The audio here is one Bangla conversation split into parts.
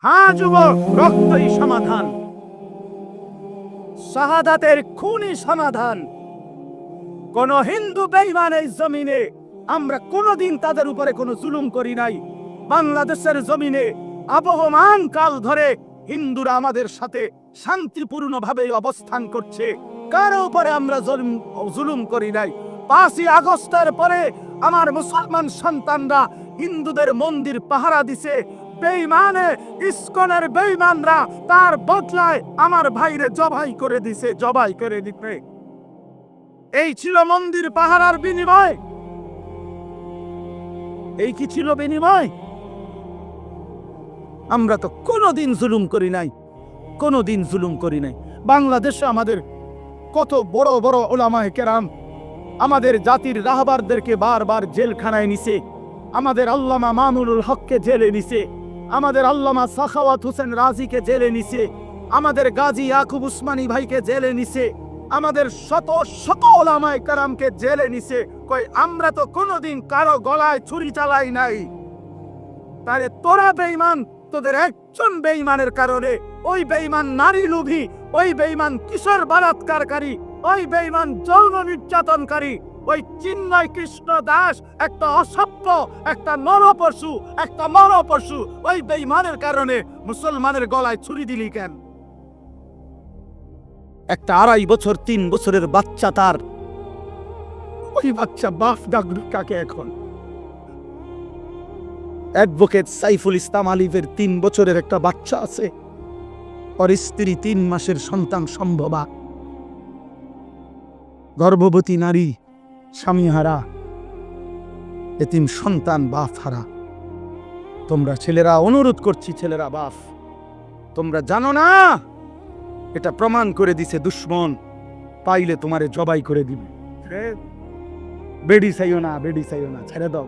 হ্যাঁ যুবক, রক্তই সমাধান, শাহাদাতের খুনই সমাধান। কোন হিন্দু বেঈমান এই জমিনে আমরা কোনদিন তাদের উপরে কোনো জুলুম করি নাই। বাংলাদেশের জমিনে আবহমান কাল ধরে হিন্দুরা আমাদের সাথে শান্তিপূর্ণভাবে অবস্থান করছে, কারো উপরে আমরা জুলুম করি নাই। 5ই আগস্টের পরে আমার মুসলমান সন্তানরা হিন্দুদের মন্দির পাহারা দিছে। বেঈমানে ইসকনের বেঈমানরা তার বদলায় আমার ভাইরে জবাই করে দিছে, জবাই করে দিবে। এই ছিল মন্দির পাহারার বিনিময়? এই কি ছিল বিনিময়? আমরা তো কোনোদিন জুলুম করি নাই, কোনোদিন জুলুম করি নাই। বাংলাদেশে আমাদের কত বড় বড় উলামায়ে কেরাম আমাদের জাতির রাহবারদেরকে বারবার জেলখানায় নিছে। আমাদের আল্লামা মামুনুল হককে জেলে নিছে, আমাদের আল্লামা সাখাওয়াত হোসেন রাজিকে জেলে নিছে, আমাদের গাজী ইয়াকুব উসমানী ভাইকে জেলে নিছে, আমাদের শত শত উলামায়ে কেরামকে জেলে নিছে। কই আমরা তো কোনোদিন কারো গলায় ছুরি চালাই নাই। তাহলে তোরা বেঈমান, তোদের একজন বেঈমানের কারণে ওই বেঈমান নারী লোভী, ওই বেঈমান কিশোর বলাৎকারকারী, ওই বেঈমান যৌন নির্যাতনকারী, ওই চিন্ময় কৃষ্ণ দাস একটা অসভ্য, একটা নরপশু, একটা মরপশু, ওই বেঈমানের কারণে মুসলমানের গলায় ছুরি দিলি কেন? একটা 2.5 বছর 3 বছরের বাচ্চা, তার ওই বাচ্চা বাপ ডাকবে কাকে এখন? অ্যাডভোকেট সাইফুল ইসলাম আলিফের 3 বছরের একটা বাচ্চা আছে, ওর স্ত্রী 3 মাসের সন্তান সম্ভবা, গর্ভবতী নারী, স্বামী হারা, এতিম সন্তান, বাপ হারা। তোমরা ছেলেরা, অনুরোধ করছি ছেলেরা, বাপ তোমরা জানো না এটা প্রমাণ করে দিছে দুশ্মন, পাইলে তোমারে জবাই করে দিবে। বেডি চাইও না, বেডি চাইও না, ছেড়ে দাও।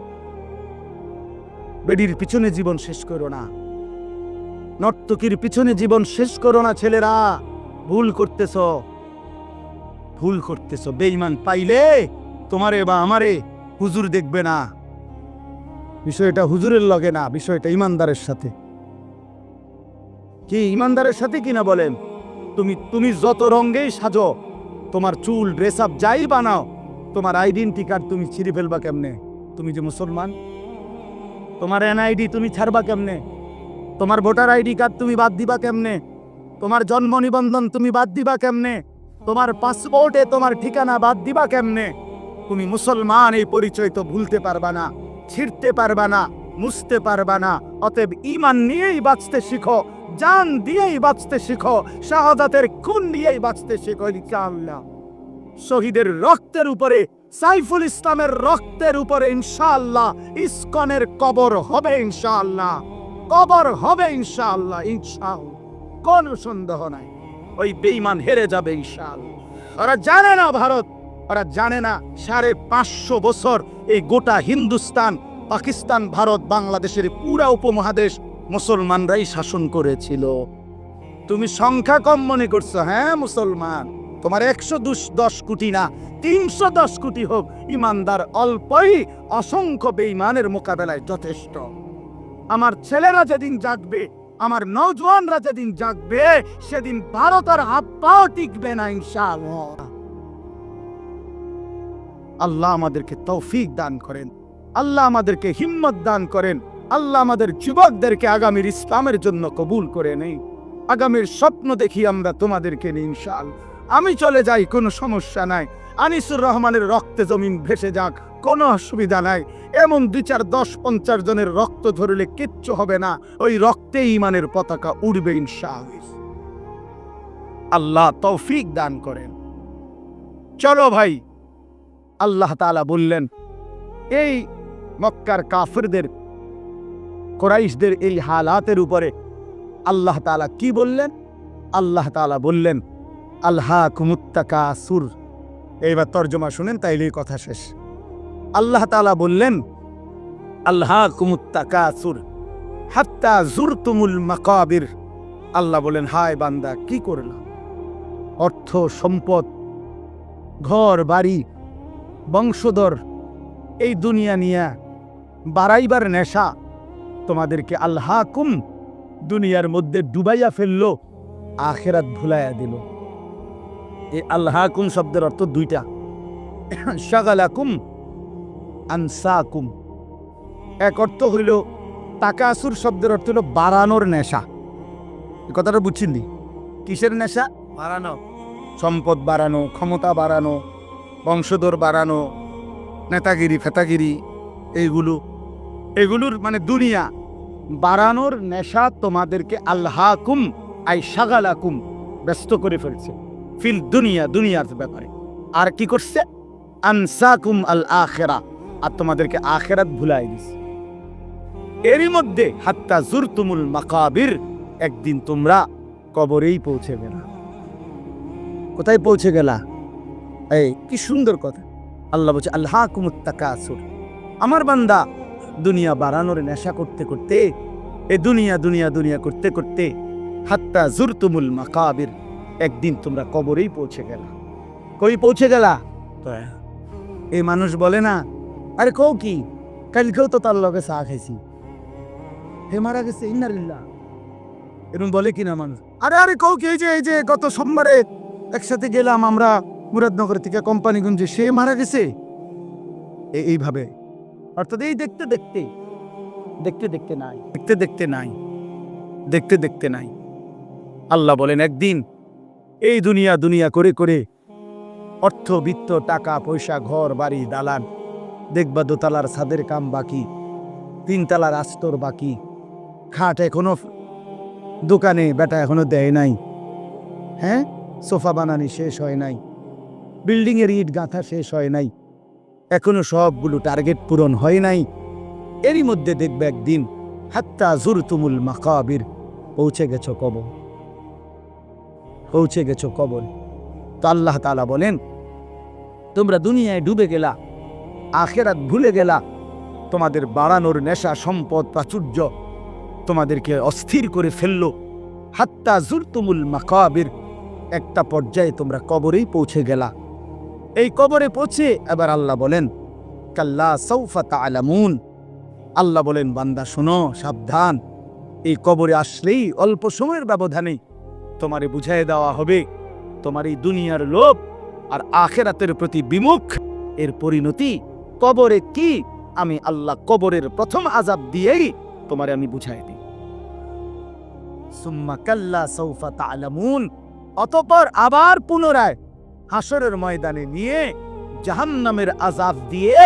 বেডির পিছনে জীবন শেষ করো না, নর্তকীর পিছনে জীবন শেষ করো না ছেলেরা। ভুল করতেছ, ভুল করতেছ। বেঈমান পাইলে তোমারে বা আমারে হুজুর দেখবে না। বিষয়টা হুজুরের লগে না, বিষয়টা ইমানদারের সাথে। কি ইমানদারের সাথে কিনা বলেন? তুমি যত রঙেই সাজো, তোমার চুল ড্রেস আপ যাই বানাও, তোমার আইডেন্টি কার্ড তুমি ছিঁড়ে ফেলবা কেমনে? তুমি যে মুসলমান, তোমার এনআইডি তুমি ছাড়বা কেমনে? তোমার ভোটার আইডি কার্ড তুমি বাদ দিবা কেমনে? তোমার জন্ম নিবন্ধন তুমি বাদ দিবা কেমনে? তোমার পাসপোর্টে তোমার ঠিকানা বাদ দিবা কেমনে? তুমি মুসলমান, এই পরিচয় তো ভুলতে পারবা না, ছিঁড়তে পারবা না, মুছতে পারবা না। অতএব ঈমান নিয়েই বাঁচতে শিখো, জান দিয়েই বাঁচতে শিখো, শাহাদাতের খুন নিয়েই বাঁচতে শিখো ইনশাআল্লাহ। শহীদের রক্তের উপরে, সাইফুল ইসলামের রক্তের উপরে ইনশাআল্লাহ ইসকনের কবর হবে, ইনশাআল্লাহ কবর হবে, ইনশাআল্লাহ, ইনশাআল্লাহ, কোনো সন্দেহ নাই। ওই বেঈমান হেরে যাবে ইনশাআল্লাহ। ওরা জানে না ভারত, ওরা জানে না 550 বছর এই গোটা হিন্দুস্তান, পাকিস্তান, ভারত, বাংলাদেশের পুরা উপমহাদেশ মুসলমানরাই শাসন করেছিল। তুমি সংখ্যা কম মনে করছো? হ্যাঁ মুসলমান, তোমার 110 কোটি না 310 কোটি হোক, ইমানদার অল্পই অসংখ্য বেঈমানের মোকাবেলায় যথেষ্ট। আমার ছেলেরা যেদিন জাগবে, আমার নওজওয়ানরা যেদিন জাগবে, সেদিন ভারতের হাত পাও টিকবে না ইনশাআল্লাহ। আল্লাহ আমাদেরকে তৌফিক দান করেন, আল্লাহ আমাদেরকে হিম্মত দান করেন, আল্লাহ আমাদের যুবকদেরকে আগামীর ইসলামের জন্য কবুল করে নেই। আগামীর স্বপ্ন দেখি আমরা তোমাদেরকে নিয়ে ইনশাআল্লাহ। আমি চলে যাই, কোনো সমস্যা নাই। আনিসুর রহমানের রক্তে জমিন ভেসে যাক, কোনো অসুবিধা নাই। এমন 2, 4, 10, 50 জনের রক্ত ধরলে কিচ্ছু হবে না, ওই রক্তে ঈমানের পতাকা উড়বে ইনশাআল্লাহ। আল্লাহ তৌফিক দান করেন। চলো ভাই, আল্লাহ তাআলা বললেন এই মক্কার কাফিরদের, কুরাইশদের এই হালাতের উপরে আল্লাহ তাআলা কি বললেন? আল্লাহ তাআলা বললেন আলহাকুমুত তাকাসুর। এইবার তরজমা শুনেন, তাইলেই কথা শেষ। আল্লাহ তাআলা বললেন আলহাকুমুত তাকাসুর হাত্তা জুরতুমুল মাকাবির। আল্লাহ বলেন, হায় বান্দা কি করলা? অর্থ সম্পদ, ঘর বাড়ি, বংশধর, এই দুনিয়া নিয়া বাড়াইবার নেশা তোমাদেরকে আলহাকুম দুনিয়ার মধ্যে ডুবাইয়া ফেললো, আখেরাত ভুলাইয়া দিল। এই আল্লাহকুম শব্দের অর্থ দুইটা, শাগালাকুম, আনসাকুম। এক অর্থ হইল তাকাসুর শব্দের অর্থ হলো বাড়ানোর নেশা। এই কথাটা বুঝছিলি? কিসের নেশা? বাড়ানো, সম্পদ বাড়ানো, ক্ষমতা বাড়ানো, বংশধর বাড়ানো, নেতাগিরি ফেতাগিরি, এগুলোর মানে দুনিয়া বাড়ানোর নেশা তোমাদেরকে আল্লাহকুম আই শাগালাকুম ব্যস্ত করে ফেলছে ফিল দুনিয়া, দুনিয়ার ব্যাপারে। আর কি করছে? আনসাকুম আল আখিরা, আর তোমাদেরকে আখিরাত ভুলাই দিছে। এরই মধ্যে হাত্তা জুরতুমুল মাকাবির, একদিন তোমরা কবরেই পৌঁছে গেলা। কোথায় পৌঁছে গেলা? এই কি সুন্দর কথা! আল্লাহ বলছে আল্লাহকুমুত তাকাসুর। আমার বান্দা দুনিয়া বাড়ানোর নেশা করতে করতে, এ দুনিয়া দুনিয়া দুনিয়া করতে করতে হাত্তা জুরতুমুল মাকাবির, একদিন তোমরা কবরেই পৌঁছে গেলা। কই পৌঁছে গেলা? এই মানুষ বলে না, আরে কও কি, কালকেও তো তার লগে চা খাইছি, হে মারা গেছে, ইন্নালিল্লাহ। এরকম বলে কিনা মানুষ? আরে আরে কও কি, এই যে গত সোমবারে একসাথে গেলাম আমরা মুরাদনগর থেকে কোম্পানিগঞ্জে, সে মারা গেছে। এইভাবে অর্থাৎ এই দেখতে দেখতে নাই। আল্লাহ বলেন একদিন এই দুনিয়া দুনিয়া করে করে অর্থ বিত্ত টাকা পয়সা ঘর বাড়ি দালান, দেখবা দোতলার ছাদের কাম বাকি, তিনতলার আস্তর বাকি, খাট এখনো দোকানে বেটা এখনো দেয় নাই, হ্যাঁ সোফা বানানি শেষ হয় নাই, বিল্ডিং এর ইট গাঁথা শেষ হয় নাই, এখনো সবগুলো টার্গেট পূরণ হয় নাই। এরই মধ্যে দেখবে একদিন হাত্তা জুরতুমুল মাকাবির, পৌঁছে গেছো কবর, পৌঁছে গেছো কবর। তো আল্লাহ তাআলা বলেন তোমরা দুনিয়ায় ডুবে গেলা, আখিরাত ভুলে গেলা, তোমাদের বাড়ানোর নেশা সম্পদ প্রাচুর্য তোমাদেরকে অস্থির করে ফেললো। হাত্তা জুরতুমুল মাকাবির, একটা পর্যায়ে তোমরা কবরেই পৌঁছে গেলা। এই কবরে পৌঁছে এবার আল্লাহ বলেন কাল্লা সাউফা তা'লামুন, আল্লাহ বলেন বান্দা শোনো, সাবধান, এই কবরে আসলেই অল্প সময়ের ব্যবধানে তোমারে বুঝাই দেওয়া হবে তোমার এই দুনিয়ার লোভ আর আখিরাতের প্রতি বিমুখ এর পরিণতি কবরে কি। আমি আল্লাহ কবরের প্রথম আযাব দিয়েই তোমারে আমি বুঝাই দিই। সুম্মা কাল্লা সাউফা তা'লামুন, অতঃপর আবার পুনরায় হাসরের ময়দানে নিয়ে জাহান্নামের আযাব দিয়ে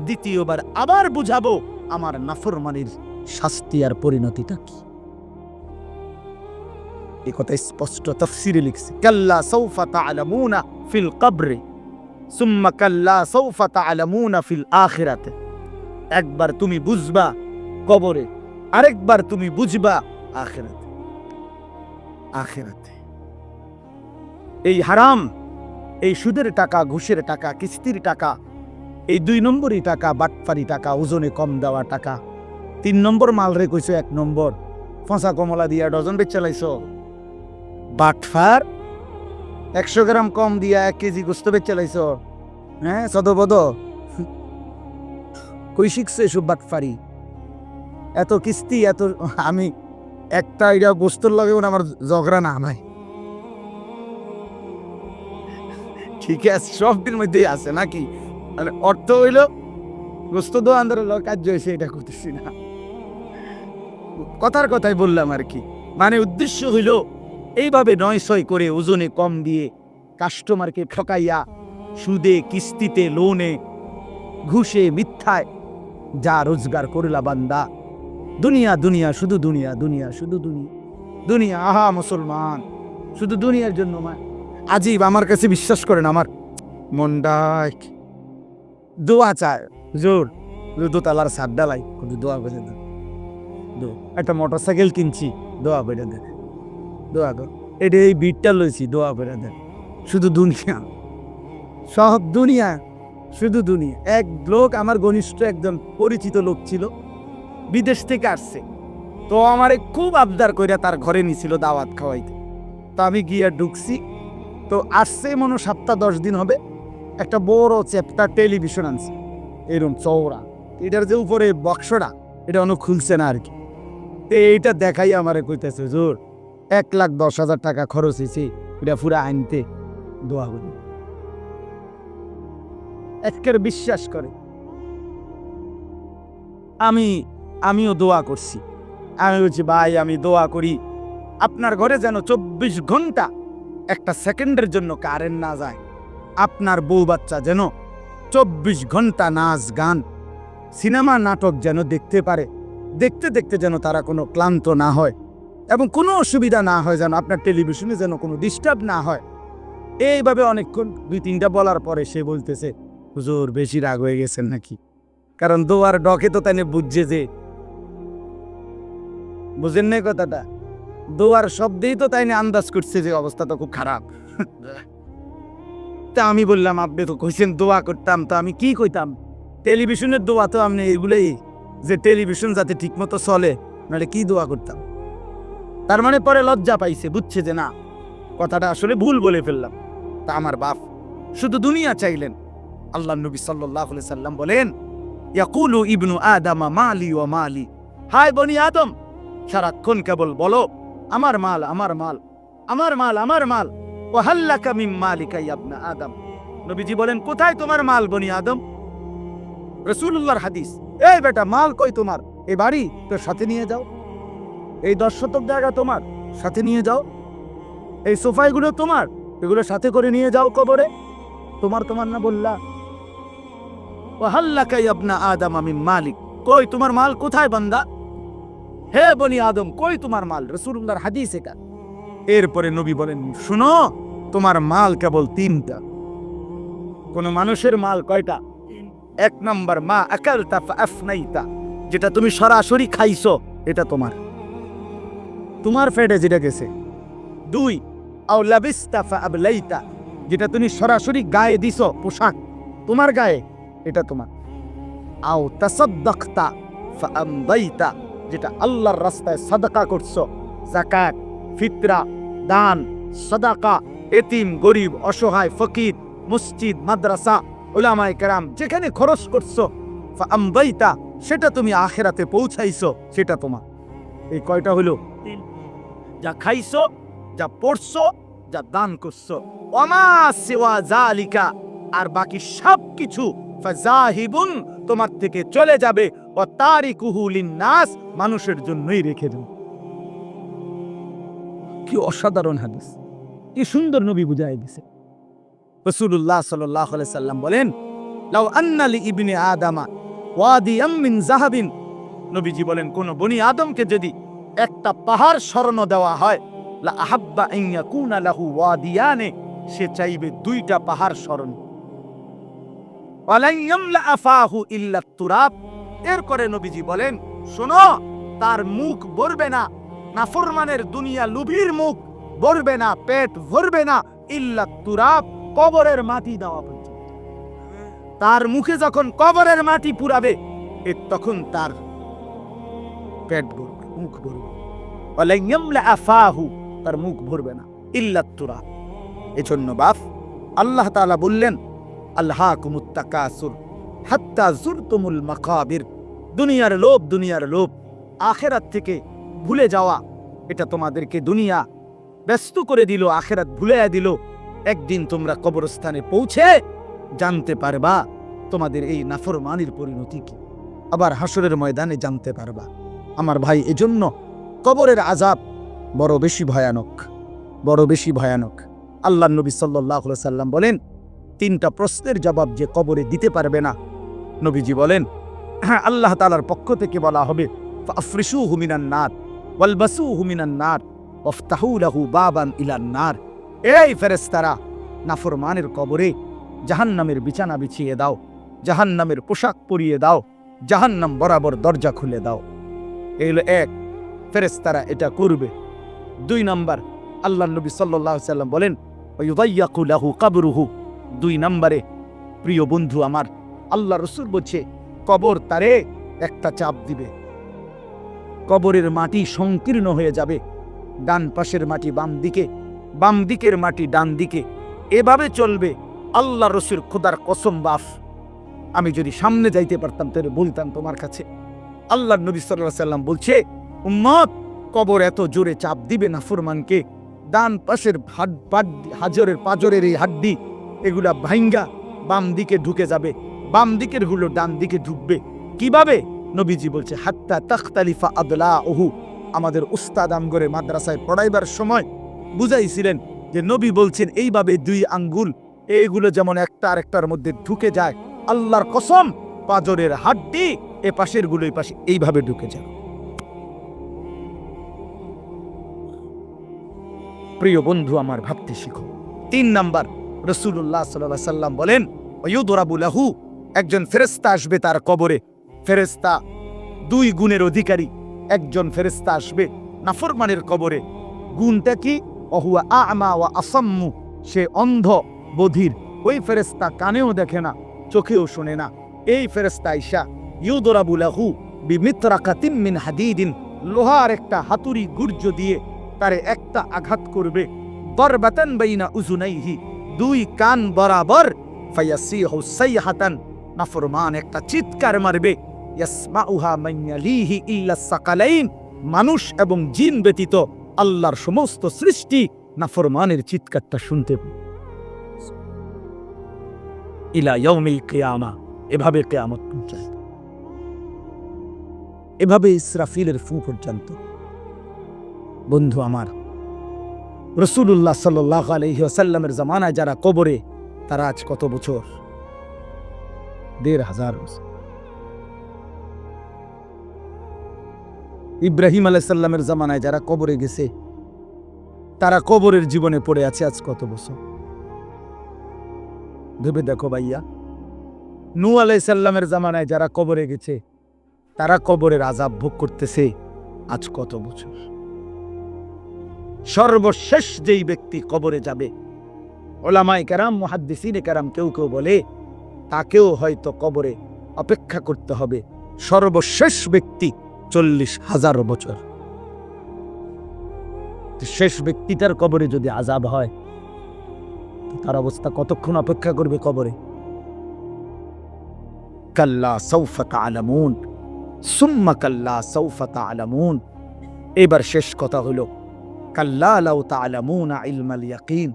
দ্বিতীয়বার আবার বুঝাবো আমার নাফরমানির শাস্তি আর পরিণতিটা কি। এই কথা স্পষ্ট তাফসীরে লিখছে, কাল্লা সাউফা তা'লামুনা ফিল কবরে সুম্মা কাল্লা সাউফা তা'লামুনা ফিল আখিরাতে। একবার তুমি বুঝবা কবরে, আরেকবার তুমি বুঝবা আখিরাতে। আখিরাতে এই হারাম, এই সুদের টাকা, ঘুষের টাকা, কিস্তির টাকা, এই 2 নম্বরই টাকা, বাটফারি টাকা, ওজনে কম দেওয়া টাকা, 3 নম্বর মাল রে কইছো 1 নম্বর, ফসা কমলা দিয়া ডজন বেচ চালাইছো, বাটফার 100 গ্রাম কম দিয়া 1 কেজি গোস্ত বেচ চালাইছো, হ্যাঁ সদবদ কই শিখছে এসব বাটফারি, এত কিস্তি, এত আমি একটা এটা গোস্তর লাগে আমার ঝগড়া না নাই, ঠিক আছে সবটির মধ্যেই আছে নাকি, মানে অর্থ হইল গোস্ত দোয়ানদারের কার্য হয়েছে, এটা করতেছি না, কথার কথাই বললাম আর কি। মানে উদ্দেশ্য হইল এইভাবে 900 করে ওজনে কম দিয়ে কাস্টমারকে ঠকাইয়া সুদে কিস্তিতে লোনে ঘুষে মিথ্যায় যা রোজগার করলা বান্দা, দুনিয়া দুনিয়া শুধু দুনিয়া, দুনিয়া শুধু দুনিয়া, দুনিয়া আহা মুসলমান শুধু দুনিয়ার জন্য। আজীব, আমার কাছে বিশ্বাস করেন আমার মনটা দোয়া চায় জোর, দোতলার ছাদ ডালাই দোয়া করে দেন, একটা মোটরসাইকেল কিনছি দোয়া করে দেন, দোয়া কর, এটা এই বিটটা লইছি দোয়া করে দেন, শুধু দুনিয়া, সব দুনিয়া শুধু দুনিয়া। এক লোক আমার ঘনিষ্ঠ একজন পরিচিত লোক ছিল, বিদেশ থেকে আসছে, তো আমারে খুব আবদার কইরা তার ঘরে নিছিল দাওয়াত খাওয়াইতে। তো আমি গিয়া ঢুকছি, তো আসছে মনে 7-10 দিন হবে, একটা বড় চ্যাপ্টার টেলিভিশন আনছে এরকম চওড়া, এটার যে উপরে বক্সটা এটা অন্য খুলছে না আর কি, এইটা দেখাই আমারে কইতেছে হুজুর 1,10,000 টাকা খরচ হয়েছে এটা পুরা আনতে, দোয়া করি। আজকের বিশ্বাস করে আমিও দোয়া করছি। আমি বলছি ভাই আমি দোয়া করি আপনার ঘরে যেন 24 ঘন্টা একটা সেকেন্ডের জন্য কারেন্ট না যায়, আপনার বউ বাচ্চা যেন 24 ঘন্টা নাচ গান সিনেমা নাটক যেন দেখতে পারে, দেখতে দেখতে যেন তারা কোনো ক্লান্ত না হয় এবং কোনো অসুবিধা না হয়, যেন আপনার টেলিভিশনে যেন কোনো ডিস্টার্ব না হয়। এইভাবে অনেকক্ষণ 2-3টা বলার পরে সে বলতেছে হুজুর বেশি রাগ হয়ে গেছেন নাকি, কারণ দোয়ার ডকে তো তাই বুঝছে যে, বুঝেন না কথাটা, দোয়ার শব্দেই তো তাই আন্দাজ করছে যে অবস্থা তো খুব খারাপ। তা আমি বললাম আপনি তো কইছেন দোয়া করতাম, তো আমি কি কইতাম, টেলিভিশনের দোয়া তো আপনি এগুলোই যে টেলিভিশন যাতে ঠিকমতো চলে, নাহলে কি দোয়া করতাম। তার মানে পরে লজ্জা পাইছে, বুঝছে যে না কথাটা আসলে ভুল বলে ফেললাম। তা আমার বাপ শুধু দুনিয়া চাইলেন। আল্লাহ নবী সাল্লাল্লাহু আলাইহি সাল্লাম বলেন ইয়াকুলু ইবনু আদামা মালি ওয়া মালি, হাই বনি আদম সারাক্ষণ কেবল বলো আমার মাল আমার মাল আমার মাল আমার মাল, ওয়া হাল্লাকা মিন মালিকা ইয়া ইবনা আদম। নবীজি বলেন কোথায় তোমার মাল বনি আদম? রাসূলুল্লাহর হাদিস, এই বেটা মাল কই তোমার? এই বাড়ি তোর সাথে নিয়ে যাও, এই 10 শতক জায়গা তোমার সাথে নিয়ে যাও, এই সোফাইগুলো তোমার, এগুলো সাথে করে নিয়ে যাও কবরে। তোমার তোমার না বললা? ওয়া হাল্লাকা ইয়া ইবনা আদম মিন মালিক, কই তোমার মাল কোথায় বান্দা? হে বনি আদম কই তোমার মাল? রাসূলুল্লাহর হাদিস এটা। এরপরে নবী বলেন শুনো তোমার মাল কেবল 3টা। কোন মানুষের মাল কয়টা? 1 নাম্বার মা আকালতা ফাআফনাইতা, যেটা তুমি সরাসরি খাইছো এটা তোমার, তোমার পেটে যেটা গেছে। 2 আও লাবিস্তা ফাআবলাইতা, যেটা তুমি সরাসরি গায়ে দিছো পোশাক তোমার গায়ে, এটা তোমার। আও তাসাদদাকতা ফাআমদাইতা, যেটা আল্লাহর রাস্তায় সাদাকা করছো, যাকাত ফিতরা দান সাদাকা, এতিম গরিব অসহায় ফকির মসজিদ মাদ্রাসা উলামায়ে কেরাম যেখানে খরচ করছো, ফাআমদাইতা, সেটা তুমি আখিরাতে পৌঁছাইছো, সেটা তোমার। এই কয়টা হলো? 3। যা খাইছো, যা পড়ছো, যা দান করছো। ওয়ামা সিওয়া যালিকা, আর বাকি সব কিছু ফাযাহিবুন, তোমার থেকে চলে যাবে, ওয়া তারিকুহু লিন্নাস, মানুষের জন্যই রেখে দেব। কি অসাধারণ হাদিস, কি সুন্দর নবী বুঝাই দিয়েছে। রাসূলুল্লাহ সাল্লাল্লাহু আলাইহি সাল্লাম বলেন লাউ আন্না লি ইবনি আদামা ওয়াদিয়াম মিন যাহাবিন, নবীজি বলেন কোন বনি আদমকে যদি একটা পাহাড় স্বর্ণ দেওয়া হয়, লা আহাব্বা আন ইয়াকুনা লাহু ওয়াদিয়ানে, সে চাইবে 2টা পাহাড় স্বর্ণ। ওয়ালান ইয়ামলা আফাহু ইল্লা তুরাব, এর করে নবীজি বলেন শোনো তার মুখ ভরবে না, নাফরমানের দুনিয়া লুভির মুখ ভরবে না, পেট ভরবে না, ইল্লা তুরাব, কবরের মাটি দেওয়া পর্যন্ত। তার মুখে যখন কবরের মাটি পুরাবে তখন তার পেট ভরবে, মুখ ভরবে। ওয়ালান ইয়ামলা আফাহু, তার মুখ ভরবে না, ইল্লা তুরাব। এজন্য বাপ আল্লাহ তাআলা বললেন আল্লাহাকুমুত তাকাসুর হাত্তা যুরতুমুল মাকাবির, দুনিয়ার লোভ, দুনিয়ার লোভ, আখিরাত থেকে ভুলে যাওয়া, এটা তোমাদেরকে দুনিয়া ব্যস্ত করে দিল, আখিরাত ভুলাইয়া দিল। একদিন তোমরা কবরস্থানে পৌঁছে জানতে পারবা তোমাদের এই নাফরমানির পরিণতি কি, আবার হাসরের ময়দানে জানতে পারবা। আমার ভাই এজন্য কবরের আযাব বড় বেশি ভয়ানক, বড় বেশি ভয়ানক। আল্লাহর নবী সাল্লাল্লাহু আলাইহি সাল্লাম বলেন 3টা প্রশ্নের জবাব যে কবরে দিতে পারবে না, নবীজি বলেন আল্লাহ তাআলার পক্ষ থেকে বলা হবে ফাফরিশুহু মিনান নার ওয়ালবাসুহু মিনান নার ওয়াফতাহু লাহু বাবান ইলান নার। এই ফেরেশতারা নাফরমানের কবরে জাহান্নামের বিছানা বিছিয়ে দাও, জাহান্নামের পোশাক পরিয়ে দাও, জাহান্নাম বরাবর দরজা খুলে দাও। এই হলো 1, ফেরেশতারা এটা করবে। 2 নাম্বার আল্লাহর নবী সাল্লাল্লাহু আলাইহি সাল্লাম বলেন ওয়ায়ুযায়্যাকু লাহু কবরুহু, 2 নম্বরে প্রিয় বন্ধু আমার আল্লাহ রাসূল বলছে কবর তারে একটা চাপ দিবে, কবরের মাটি সংকীর্ণ হয়ে যাবে, ডান পাশের মাটি বাম দিকে, বাম দিকের মাটি ডান দিকে, এভাবে চলবে। আল্লাহ রাসূল খোদার কসম বাপ, আমি যদি সামনে যাইতে পারতাম তাহলে বলতাম তোমার কাছে। আল্লাহর নবী সাল্লাল্লাহু আলাইহি সাল্লাম বলছে উম্মত, কবর এত জোরে চাপ দিবে নাফরমানকে, ডান পাশের হাজরের পাজরের এই হাড্ডি এগুলা ভাইঙ্গা বাম দিকে ঢুকে যাবে, বাম দিকের গুলো ডান দিকে ঢুকবে। কিভাবে? নবীজি বলছে হাত্তা তাখতালিফা আদলাউহু। আমাদের উস্তাদ আমগরে মাদ্রাসায় পড়াইবার সময় বুঝাইছিলেন যে নবী বলছেন এইভাবে দুই আঙ্গুল এইগুলো যেমন একটা আরেকটার মধ্যে ঢুকে যায়, আল্লাহর কসম পাজরের হাড্ডি এ পাশের গুলো এই পাশে এইভাবে ঢুকে যায়। প্রিয় বন্ধু আমার, ভাবতে শিখো। 3 নাম্বার, রাসূলুল্লাহ সাল্লাল্লাহু আলাইহি সাল্লাম বলেন ওয়ায়ুদরাবু লাহু, একজন ফেরেশতা আসবে তার কবরে। ফেরেশতা 2 গুণের অধিকারী। একজন ফেরেশতা আসবে নাফরমানের কবরে। গুণটা কি? ওহুয়া আ'মা ওয়া আসাম্মু, সে অন্ধ বধির। ওই ফেরেশতা কানেও দেখে না, চোখেও শোনে না। এই ফেরেশতা আইসা ইউদরাবু লাহু বিমিতরাকাতিন মিন হাদিদিন, লোহার একটা হাতুড়ি গুর্জ দিয়ে তারে একটা আঘাত করবে। দরবাতান বাইনা উযুনাইহি, 2 কান বরাবর। ফায়াসিহু সাইহাতান, নাফরমান একটা চিৎকার মারবে। ইয়াসমাউহা মান ইয়ালিহি ইল্লা সাকালাইন, মানুষ এবং জিন ব্যতীত আল্লাহর সমস্ত সৃষ্টি নাফরমানের চিৎকারটা শুনতে পাবে। ইলা ইয়াউমিল কিয়ামা, এভাবে কিয়ামত পর্যন্ত, এভাবে ইসরাফিলের ফু পর্যন্ত। বন্ধু আমার, রাসূলুল্লাহ সাল্লাল্লাহু আলাইহি ওয়াসাল্লামের জামানায় যারা কবরে, তারা আজ কত বছর? ১,৫০০ বছর। ইব্রাহিম আলাইহিস সালামের জামানায় যারা কবরে গেছে, তারা কবরের জীবনে পড়ে আছে আজ কত বছর? ভেবে দেখো ভাইয়া। নূহ আলাইহিস সালামের জামানায় যারা কবরে গেছে, তারা কবরের আযাব ভোগ করতেছে আজ কত বছর? সর্বশেষ যেই ব্যক্তি কবরে যাবে, উলামায়ে কেরাম, মুহাদ্দিসিনে কেরাম কেউ কেউ বলে তাকেও হয়তো কবরে অপেক্ষা করতে হবে সর্বশেষ ব্যক্তি ৪০,০০০ বছর। শেষ ব্যক্তিটার কবরে যদি আযাব হয়, তো তার অবস্থা কতক্ষণ অপেক্ষা করবে কবরে? কাল্লা সাউফা তা'লামুন সুম্মা কাল্লা সাউফা তা'লামুন। এবার শেষ কথা হলো কাল্লা লাউ তা'লামুনা ইলমাল ইয়াকিন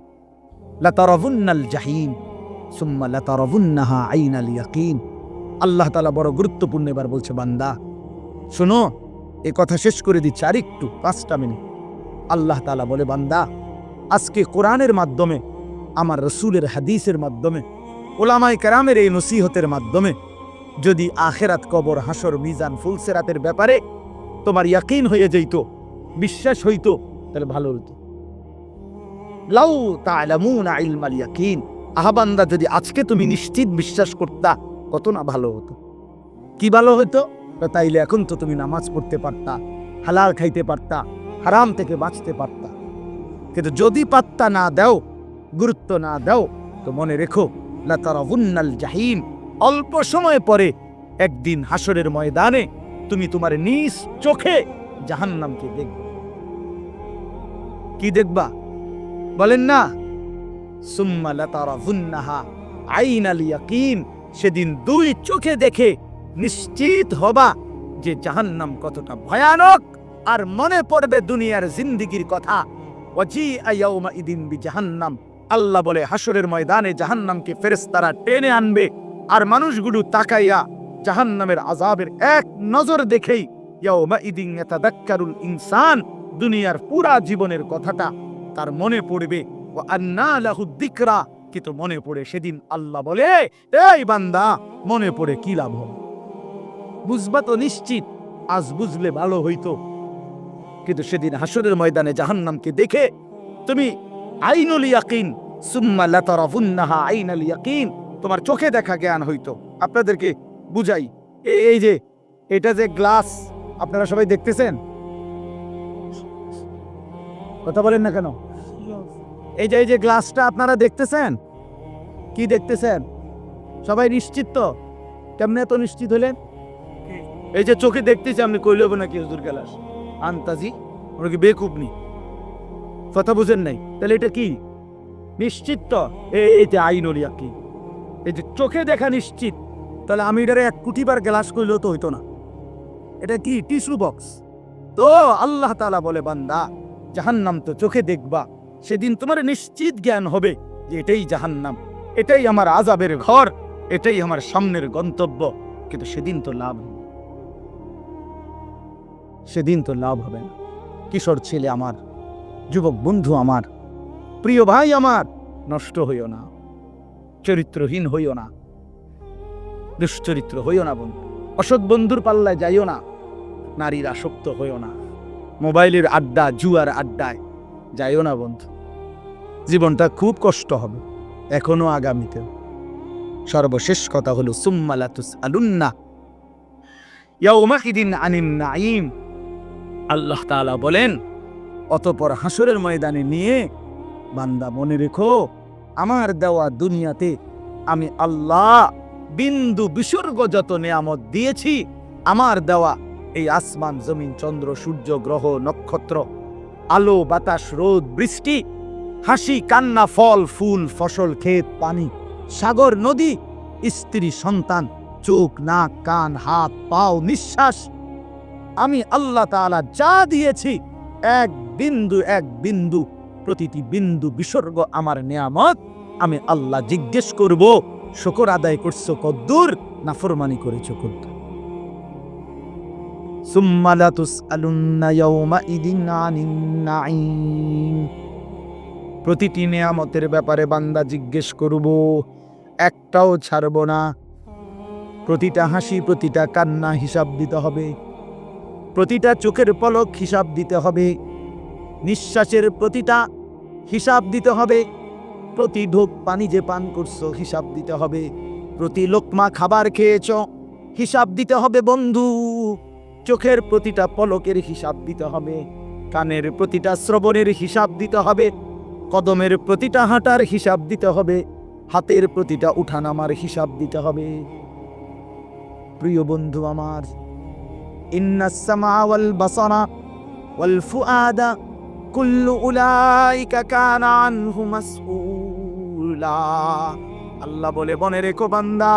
লাতারাবুন্নাল জাহিম সুম্মা লাতারাবুন্নাহা আইনাল ইয়াকিন। আল্লাহ তাআলা বড় গুরুত্বপূর্ণ এবার বলছে, বান্দা শোনো, এই কথা শেষ করে দিচ্ছি আরেকটু 5টা মিনিট। আল্লাহ তাআলা বলে, বান্দা আজকে কোরআনের মাধ্যমে, আমার রাসূলের হাদিসের মাধ্যমে, উলামায়ে কেরামের এই নসিহতের মাধ্যমে যদি আখিরাত, কবর, হাসর, মিজান, ফুলসিরাতের ব্যাপারে তোমার ইয়াকিন হয়ে যেত, বিশ্বাস হইতো, তাহলে ভালো হতো। লাউ তা'লামুনা ইলমাল ইয়াকিন, আহবান্দা যদি আজকে তুমি নিশ্চিত বিশ্বাস করতা, কত না ভালো হতো। কি ভালো হতো? তাইলে এখন তো তুমি নামাজ পড়তে পারতা, হালাল খাইতে পারতা, হারাম থেকে বাঁচতে পারতা। কিন্তু যদি পাত্তা না দাও, গুরুত্ব না দাও, তো মনে রেখো লাতারাবুন্নাল জাহিম, অল্প সময় পরে একদিন হাসরের ময়দানে তুমি তোমার নিজ চোখে জাহান্নামকে দেখবে। কি দেখবা? বলেন না, সুম্মা লাতারাবুন্নাহা আইনাল ইয়াকিন, সেদিন 2 চোখে দেখে নিশ্চিত হবা যে জাহান্নাম কতটা ভয়ানক। আর মনে পড়বে দুনিয়ার জিন্দেগির কথা। ওয়াজিআ ইয়াউমাইদিন বিজাহান্নাম, আল্লাহ বলে হাসরের ময়দানে জাহান্নামকে ফেরেশতারা টেনে আনবে, আর মানুষগুলো তাকাইয়া জাহান্নামের আযাবের এক নজর দেখেই ইয়াউমাইদিন ইয়াতাযাক্কারুল ইনসান, দুনিয়ার পুরা জীবনের কথাটা তার মনে পড়বে। ওয়া আন্না লাহুদ যিকরা, কিন্তু মনে পড়ে সেদিন আল্লাহ বলে, এই বান্দা মনে পড়ে কি লাভ হবে? বুঝবা তো নিশ্চিত, আজ বুঝলে ভালো হইতো। কিন্তু সেদিন হাসরের ময়দানে জাহান্নামকে দেখে তুমি আইনুল ইয়াকিন, সুম্মা লাতারাবুন্নাহা আইনাল ইয়াকিন, তোমার চোখে দেখা জ্ঞান হইতো। আপনাদেরকে বুঝাই, এই যে এটা যে গ্লাস, আপনারা সবাই দেখতেছেন, কথা বলেন না কেন? এই যে গ্লাসটা আপনারা দেখতেছেন, কি দেখতেছেন? সবাই নিশ্চিত তো? কেমনে এত নিশ্চিত হলেন? এই যে চোখে দেখতেছি, আপনি কইলে হবে নাকি হুজুর গ্লাস আন্তাজি? ওরা কি বেকুব নি? কথা বুঝেন নাই? তাহলে এটা কি নিশ্চিত তো? এই যে আইনুল ইয়াকিন, এই যে চোখে দেখা নিশ্চিত। তাহলে আমি এটারে 1 কোটি বার গ্লাস কইলেও তো হইতো না। এটা কি টিস্যু বক্স? তো আল্লাহ তাআলা বলে, বান্দা জাহান্নাম তো চোখে দেখবা, সেদিন তোমার নিশ্চিত জ্ঞান হবে যে এটাই জাহান্নাম, এটাই আমার আযাবের ঘর, এটাই আমার সামনের গন্তব্য। কিন্তু সেদিন তো লাভ হবে, সেদিন তো লাভ হবে না। কিশোর ছেলে আমার, যুবক বন্ধু আমার, প্রিয় ভাই আমার, নষ্ট হইও না, চরিত্রহীন হইও না, দুশ্চরিত্র হইও না বন্ধু, অসৎ বন্ধুর পাল্লায় যাইও না, নারীর আসক্ত হইও না, মোবাইলের আড্ডা জুয়ার আড্ডায় যাইও না বন্ধু। জীবনটা খুব কষ্ট হবে, এখনো আগামীতে। সর্বশেষ কথা হলো সুম্মা লা তুসআলুন্না ইয়াউমাইদিন আনিন নাঈম। আল্লাহ তাআলা বলেন, অতঃপর হাসরের ময়দানে নিয়ে বান্দা মনে রেখো, আমার দেওয়া দুনিয়াতে আমি আল্লাহ বিন্দু বিসর্গ যত নেয়ামত দিয়েছি, আমার দেওয়া এই আসমান জমিন চন্দ্র সূর্য গ্রহ নক্ষত্র, আলো বাতাস রোদ বৃষ্টি, হাসি কান্না ফল ফুল ফসল ক্ষেত পানি সাগর নদী স্ত্রী সন্তান চোখ নাক কান হাত পাও নিঃশ্বাস, আমি আল্লাহ তাআলা যা দিয়েছি এক বিন্দু প্রতিটি বিন্দু বিসর্গ আমার নেয়ামত। আমি আল্লাহ জিজ্ঞেস করব, শুকর আদায় করছো কদ্দুর, নাফরমানি করেছো কদ্দুর। সুম্মা লা তুসআলুন্না ইয়াউমাইদিন আনিন নাঈম। প্রতিটি নেয়ামতের ব্যাপারে বান্দা জিজ্ঞেস করব, একটাও ছাড়ব না। প্রতিটা হাসি প্রতিটা কান্না হিসাব দিতে হবে, প্রতিটা চোখের পলক হিসাব দিতে হবে, নিঃশ্বাসের প্রতিটা হিসাব দিতে হবে, প্রতি ঢোক পানি যে পান করছো হিসাব দিতে হবে, প্রতি লোকমা খাবার খেয়েছ হিসাব দিতে হবে বন্ধু। চোখের প্রতিটা পলকের হিসাব দিতে হবে, কানের প্রতিটা শ্রবণের হিসাব দিতে হবে, কদমের প্রতিটা হাঁটার হিসাব দিতে হবে, হাতের প্রতিটা উঠানামার হিসাব দিতে হবে। প্রিয় বন্ধু আমার, ইন্নাস সামা ওয়াল বাসারা ওয়াল ফুআদা কুল্লু উলাইকা কানা আনহু মাসউলা। আল্লাহ বলে, মনে রেখো বান্দা,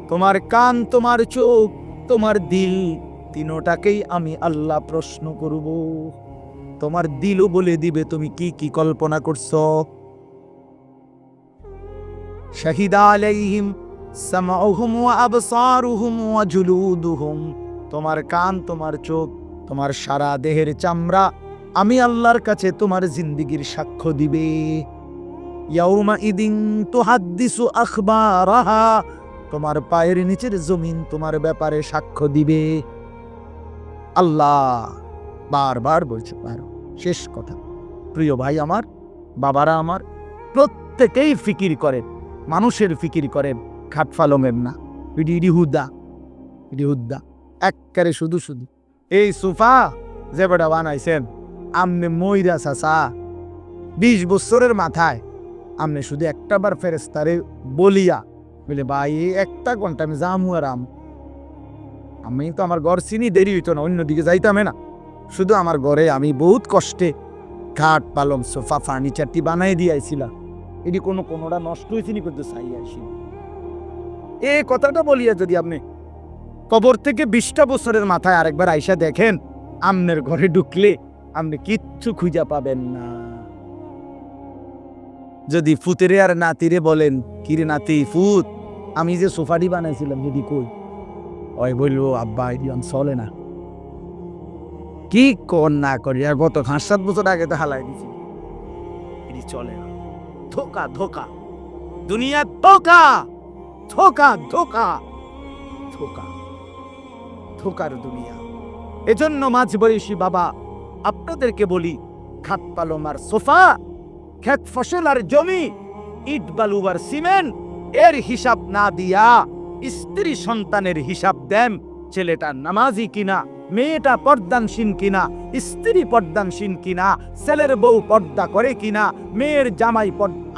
তোমার কান তোমার চোখ তোমার দিল তিনোটাকেই আমি আল্লাহ প্রশ্ন করব। তোমার দিলও বলে দিবে তুমি কি কি কল্পনা করছো। শাহিদা আলাইহিম সামাউহুম ওয়া আবসারুহুম ওয়া জুলুদুহুম। তোমার কান তোমার চোখ তোমার সারা দেহের চামড়া আমি আল্লাহর কাছে তোমার জিন্দেগীর সাক্ষ্য দিবে। ইয়াউমাইদিন তুহাদ্দিসু আখবারাহা। তোমার পায়ের নিচের জমিন তোমার ব্যাপারে সাক্ষ্য দিবে। আল্লাহ বারবার বলছে, পারো শেষ কথা। প্রিয় ভাই আমার, বাবারা আমার, প্রত্যেকেই ফিকির করেন, মানুষের ফিকির করেন, খাটফালমের না। হুদ্দা একবারে শুধু শুধু এই সোফা যে বেটা বানাইছেন আমনে মইরা চাচা 20 বছরের মাথায় আমনে শুধু একটাবার ফেরেস্তারে বলিয়া বলে, ভাই একটা ঘন্টা আমি যামু আরাম, আমি তো আমার ঘর চিনি, দেরি হইতো না, অন্যদিকে যাইতামে না। শুধু আমার ঘরে আমি বহুত কষ্টে খাট পালম সোফা ফার্নিচারটি বানাই দিয়েছিলাম, এটি কোনোটা নষ্ট হয়েছে নি, করতে চাই আসি। এই কথাটা বলিয়া যদি আপনি কবর থেকে 20টা বছরের মাথায় আরেকবার আইসা দেখেন, আমনের ঘরে ঢুকলে আপনি কিচ্ছু খুঁজা পাবেন না। যদি ফুতেরে আর নাতিরে বলেন, কিরে নাতি ফুত, আমি যে সোফাটি বানাইছিলাম যদি কই, ওই বলবো আব্বা এটি চলে না। কি কর না করি, আর গত 5-7 বছর আগে তো হালাই দিছি, এটি চলে না। ধোকা ধোকা, দুনিয়া ধোকা, ধোকা ধোকা ধোকা, ধোকার দুনিয়া। এজন্য মাঝ বয়সী বাবা আপনাদেরকে বলি, খাট পালম আর সোফা, ক্ষেত ফসল আর জমি, ইট বালু আর সিমেন্ট এর হিসাব না দিয়া স্ত্রী সন্তানের হিসাব দেন। ছেলেটা নামাজি কিনা, মেয়েটা পর্দানসীন কিনা, স্ত্রী পর্দানসীন কিনা, ছেলের বউ পর্দা করে কিনা, মেয়ের জামাই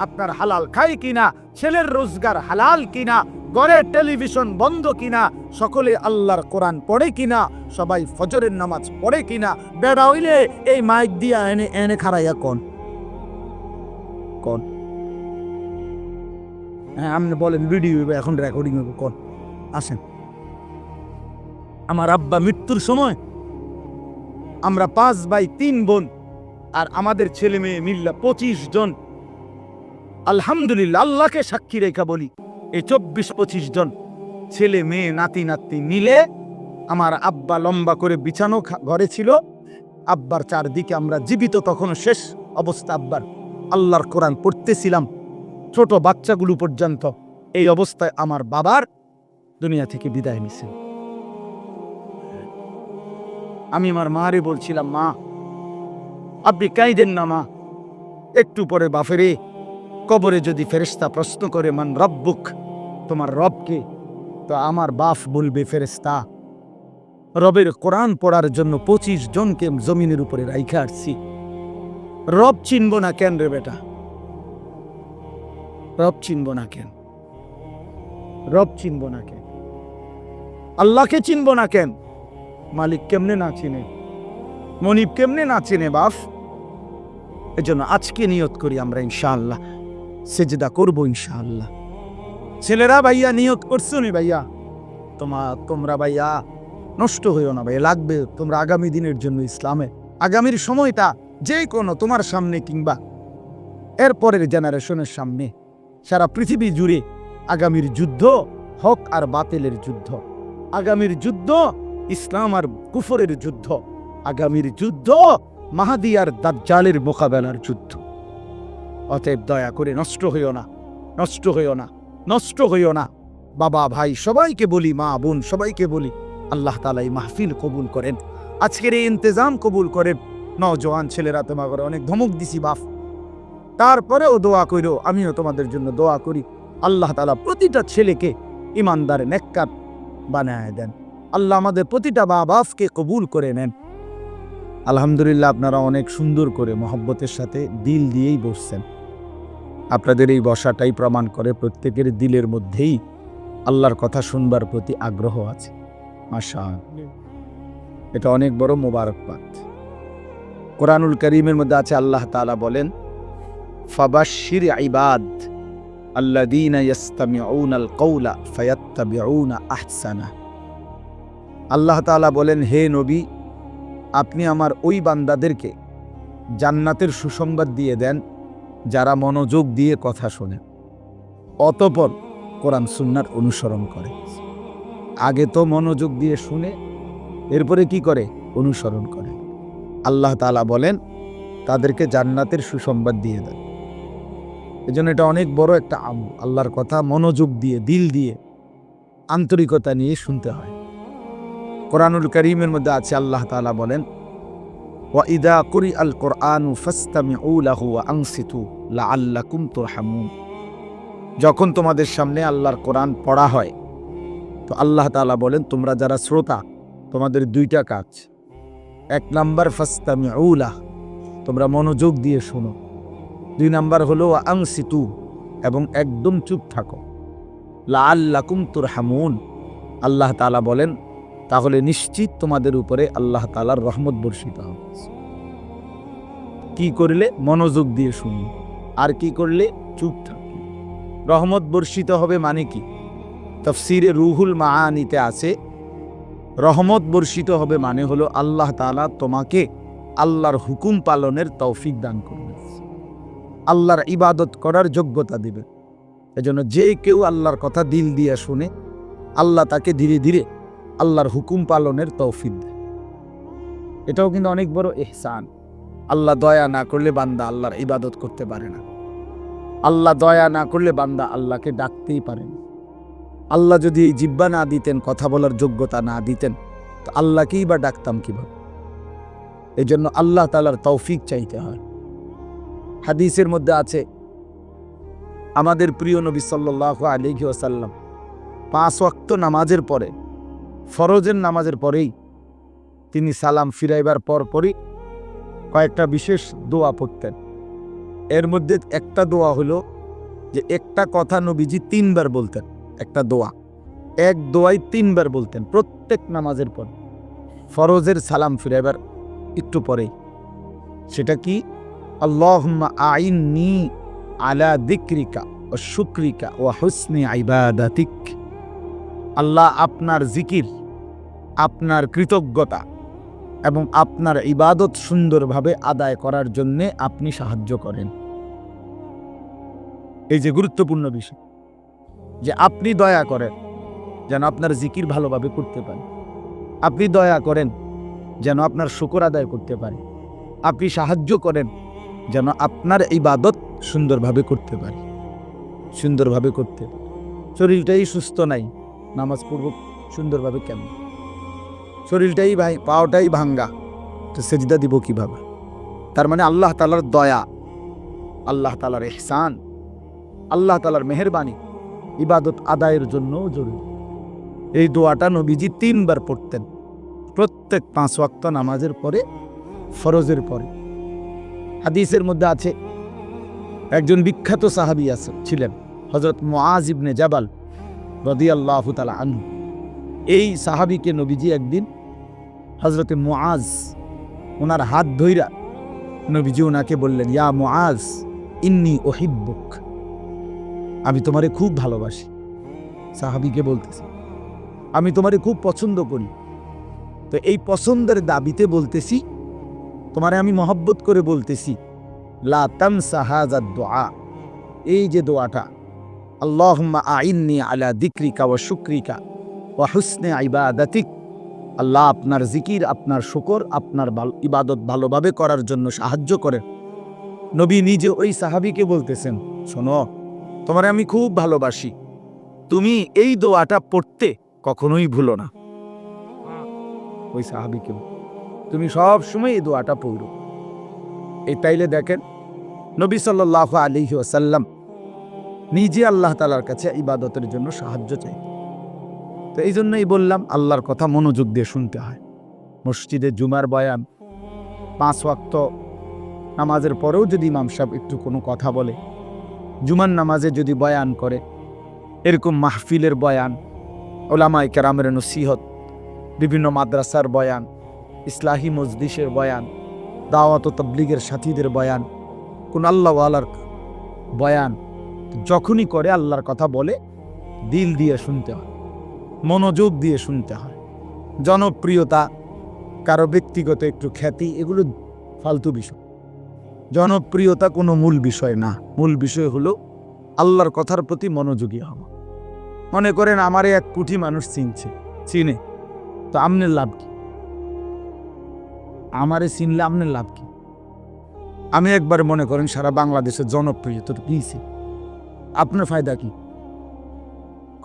আপনার হালাল খায় কিনা, ছেলের রোজগার হালাল কিনা, ঘরের টেলিভিশন বন্ধ কিনা, সকলে আল্লাহর কোরআন পড়ে কিনা, সবাই ফজরের নামাজ পড়ে কিনা। বেড়া হইলে এই মাইক দিয়া এনে এনে খারাইয়া কোন কোন হ্যাঁ আপনি বলেন ভিডিও হইবে, এখন রেকর্ডিং হইবে, কোন আসেন। আমার আব্বা মৃত্যুর সময় আমরা 5 ভাই 3 বোন, আর আমাদের ছেলে মেয়ে মিল্লা 25 জন। আলহামদুলিল্লাহ, আল্লাহকে সাক্ষী রেখা বলি, এই 24-25 জন ছেলে মেয়ে নাতি নাতনি মিলে আমার আব্বা লম্বা করে বিছানো ঘরে ছিল। আব্বার চারদিকে আমরা জীবিত, তখন শেষ অবস্থা আব্বার, আল্লাহর কোরআন পড়তেছিলাম, ছোট বাচ্চাগুলো পর্যন্ত। এই অবস্থায় আমার বাবার দুনিয়া থেকে বিদায় নিছে। আমি আমার মারে বলছিলাম, মা আপনি কাইদেন না মা, একটু পরে বাফেরে কবরে যদি ফেরেশতা প্রশ্ন করে মান রব্বুক, তোমার রবকে, তো আমার বাপ বলবে ফেরেশতা, রবের কোরআন পড়ার জন্য 25 জনকে জমিনের উপরে রাইখা আসছি। রব চিনব না কেন রে বেটা? রব চিনব না কেন? রব চিনব না কেন? আল্লাহকে চিনব না কেন? মালিক কেমনে না চিনে? মনিব কেমনে না চিনে বাপ? এজন্য আজকে নিয়ত করি আমরা ইনশাআল্লাহ সেজদা করব ইনশাআল্লাহ। ছেলেরা ভাইয়া নিয়ত করছো নি ভাইয়া? তোমরা ভাইয়া নষ্ট হইও না ভাইয়া, লাগবে তোমরা আগামী দিনের জন্য, ইসলামে আগামীর সময়টা যে কোনো তোমার সামনে কিংবা এরপরের জেনারেশনের সামনে, সারা পৃথিবী জুড়ে আগামীর যুদ্ধ হক আর বাতিলের যুদ্ধ, আগামীর যুদ্ধ ইসলাম আর কুফরের যুদ্ধ, আগামীর যুদ্ধ মাহাদি আর দাজ্জালের মোকাবেলার যুদ্ধ। অতএব দয়া করে নষ্ট হইও না, নষ্ট হইও না, নষ্ট হইও না। বাবা ভাই সবাইকে বলি, মা বোন সবাইকে বলি, আল্লাহ তাআলা এই মাহফিল কবুল করেন, আজকের এই ইন্তজাম কবুল করেন। নওজোয়ান ছেলেরা তোমাকে অনেক ধমক দিছি বাপ, তারপরেও দোয়া কইরো, আমিও তোমাদের জন্য দোয়া করি। আল্লাহ তাআলা প্রতিটা ছেলেকে ইমানদার নেককার বানায় দেন। আল্লাহ আমাদের প্রতিটা মা বাপকে কবুল করে নেন। আলহামদুলিল্লাহ, আপনারা অনেক সুন্দর করে মহব্বতের সাথে দিল দিয়েই বসছেন। আপনাদের এই বসাটাই প্রমাণ করে প্রত্যেকের দিলের মধ্যেই আল্লাহর কথা শুনবার প্রতি আগ্রহ আছে। মাশাআল্লাহ, এটা অনেক বড় মোবারকবাদ। কোরআনুল কারীমের মধ্যে আছে, আল্লাহ তাআলা বলেন, ফাবাশশির ইবাদ আল্লাযীনা ইসতামিউনাল কওলা ফায়াত্তাবিউনা আহসানা। আল্লাহ তাআলা বলেন, হে নবী, আপনি আমার ওই বান্দাদেরকে জান্নাতের সুসংবাদ দিয়ে দেন যারা মনোযোগ দিয়ে কথা শোনে, অতঃপর কোরআন সুন্নাহর অনুসরণ করে। আগে তো মনোযোগ দিয়ে শুনে এরপরে কি করে? অনুসরণ করে। আল্লাহ তাআলা বলেন তাদেরকে জান্নাতের সুসংবাদ দিয়ে দেন। এজন্য এটা অনেক বড় একটা আমল, আল্লাহর কথা মনোযোগ দিয়ে, দিল দিয়ে, আন্তরিকতা নিয়ে শুনতে হয়। কোরআনুল কারীমের মধ্যে আছে, আল্লাহ তাআলা বলেন, ওয়া ইযা কুরিআল কুরআনু ফাসতামিউ লাহু ওয়া আনসিতু লাআল্লাকুম তুরহামুন। যখন তোমাদের সামনে আল্লাহর কোরআন পড়া হয়, তো আল্লাহ তাআলা বলেন, তোমরা যারা শ্রোতা, তোমাদের দুইটা কাজ। 1 নাম্বার ফাসতামিউ লাহ, তোমরা মনোযোগ দিয়ে শোনো। 2 নাম্বার হলো ওয়া আনসিতু, এবং একদম চুপ থাকো। লাআল্লাকুম তুরহামুন, আল্লাহ তাআলা বলেন, তাহলে নিশ্চিত তোমাদের উপরে আল্লাহ তাআলার রহমত বর্ষিত হবে। কি করলে? মনোযোগ দিয়ে শুনি। আর কি করলে? চুপ থাকলে। রহমত বর্ষিত হবে মানে কি? তাফসীরে রুহুল মাআনিতে আছে, রহমত বর্ষিত হবে মানে হলো আল্লাহ তাআলা তোমাকে আল্লাহর হুকুম পালনের তৌফিক দান করবেন, আল্লাহর ইবাদত করার যোগ্যতা দিবেন। এজন্য যে কেউ আল্লাহর কথা দিল দিয়ে শুনে, আল্লাহ তাকে ধীরে ধীরে আল্লাহর হুকুম পালনের তৌফিক দেয়। এটাও কিন্তু অনেক বড় ইহসান। আল্লাহ দয়া না করলে বান্দা আল্লাহর ইবাদত করতে পারে না। আল্লাহ দয়া না করলে বান্দা আল্লাহকে ডাকতেই পারে না। আল্লাহ যদি এই জিহ্বা না দিতেন, কথা বলার যোগ্যতা না দিতেন, তো আল্লাহকেই বা ডাকতাম কিভাবে? এই জন্য আল্লাহ তাআলার তৌফিক চাইতে হয়। হাদিসের মধ্যে আছে, আমাদের প্রিয় নবী সাল্লাল্লাহু আলাইহি ওয়াসাল্লাম 5 ওয়াক্ত নামাজের পরে, ফরজের নামাজের পরেই তিনি সালাম ফিরাইবার পরপরই কয়েকটা বিশেষ দোয়া পড়তেন। এর মধ্যে একটা দোয়া হলো যে একটা কথা নবীজি 3 বার বলতেন। একটা দোয়া, এক দোয়াই 3 বার বলতেন প্রত্যেক নামাজের পর, ফরজের সালাম ফিরাইবার একটু পরেই। সেটা কি? আল্লাহুম্মা আইন্নি আলা যিকরিকা ওয়া শুকরিকা ওয়া হুসনি ইবাদাতিক। আল্লাহ, আপনার জিকির, আপনার কৃতজ্ঞতা এবং আপনার ইবাদত সুন্দরভাবে আদায় করার জন্যে আপনি সাহায্য করেন। এই যে গুরুত্বপূর্ণ বিষয়, যে আপনি দয়া করেন যেন আপনার জিকির ভালোভাবে করতে পারেন, আপনি দয়া করেন যেন আপনার শুকর আদায় করতে পারে, আপনি সাহায্য করেন যেন আপনার ইবাদত সুন্দরভাবে করতে পারে, সুন্দরভাবে করতে পারে। শরীরটাই সুস্থ নাই, নামাজ পড়ব সুন্দরভাবে কেন? শরীরটাই ভাই, পাওটাই ভাঙ্গা, তো সেজদা দিব কিভাবে? তার মানে আল্লাহ তাআলার দয়া, আল্লাহ তাআলার ইহসান, আল্লাহ তাআলার মেহেরবানি ইবাদত আদায়ের জন্য জরুরি। এই দোয়াটা নবীজি 3 বার পড়তেন, প্রত্যেক 5 ওয়াক্ত নামাজের পরে, ফরজের পরে। হাদিসের মধ্যে আছে, একজন বিখ্যাত সাহাবী ছিলেন হযরত মুআজ ইবনে জাবাল রাদিয়াল্লাহু তাআলা আনহু। এই সাহাবীকে নবীজি একদিন, হযরতে মুআজ ওনার হাত ধইরা নবীজি ওনাকে বললেন, ইয়া মুআজ ইন্নী উহিব্বুক, আমি তোমারে খুব ভালোবাসি। সাহাবীকে বলতেছে, আমি তোমারে খুব পছন্দ করি, তো এই পছন্দের দাবিতে বলতেছি, তোমারে আমি মহব্বত করে বলতেছি, লা তানসা হাযা দুআ, এই যে দোয়াটা, আল্লাহুম্মা আইন্নি আলা যিকরিকা ওয়া শুকরিকা ওয়া হুসনি ইবাদাতিক, আল্লাহ আপনার জিকির, আপনার শুকর, আপনার ইবাদত ভালোভাবে করার জন্য সাহায্য করেন। নবী নিজে ওই সাহাবীকে বলতেছেন, শোনো, তোমারে আমি খুব ভালোবাসি, তুমি এই দোয়াটা পড়তে কখনোই ভুলো না। ওই সাহাবীকে তুমি সব সময় এই দোয়াটা পড়ো। এই তাইলে দেখেন, নবী সাল্লাল্লাহু আলাইহি ওয়াসাল্লাম নিজে আল্লাহ তাআলার কাছে ইবাদতের জন্য সাহায্য চাই। তো এই জন্যই বললাম, আল্লাহর কথা মনোযোগ দিয়ে শুনতে হয়। মসজিদে জুমার বয়ান, 5 ওয়াক্ত নামাজের পরেও যদি ইমাম সাহেব একটু কোনো কথা বলে, জুমার নামাজে যদি বয়ান করে, এরকম মাহফিলের বয়ান, উলামায়ে কেরামের নসিহত, বিভিন্ন মাদ্রাসার বয়ান, ইসলাহি মজলিসের বয়ান, দাওয়াত ও তাবলীগের সাথীদের বয়ান, কোন আল্লাহওয়ালার বয়ান যখনই করে, আল্লাহর কথা বলে, দিল দিয়ে শুনতে হয়, মনোযোগ দিয়ে শুনতে হয়। জনপ্রিয়তা, কারো ব্যক্তিগত একটু খ্যাতি, এগুলো ফালতু বিষয়। জনপ্রিয়তা কোনো মূল বিষয় না। মূল বিষয় হলো আল্লাহর কথার প্রতি মনোযোগী হওয়া। মনে করেন আমারে 1 কোটি মানুষ চিনে, তো আমনের লাভ কি? আমারে চিনলে আমনের লাভ কি? আমি একবার মনে করেন সারা বাংলাদেশের জনপ্রিয়তা তো কিছে, আপনার ফায়দা কি?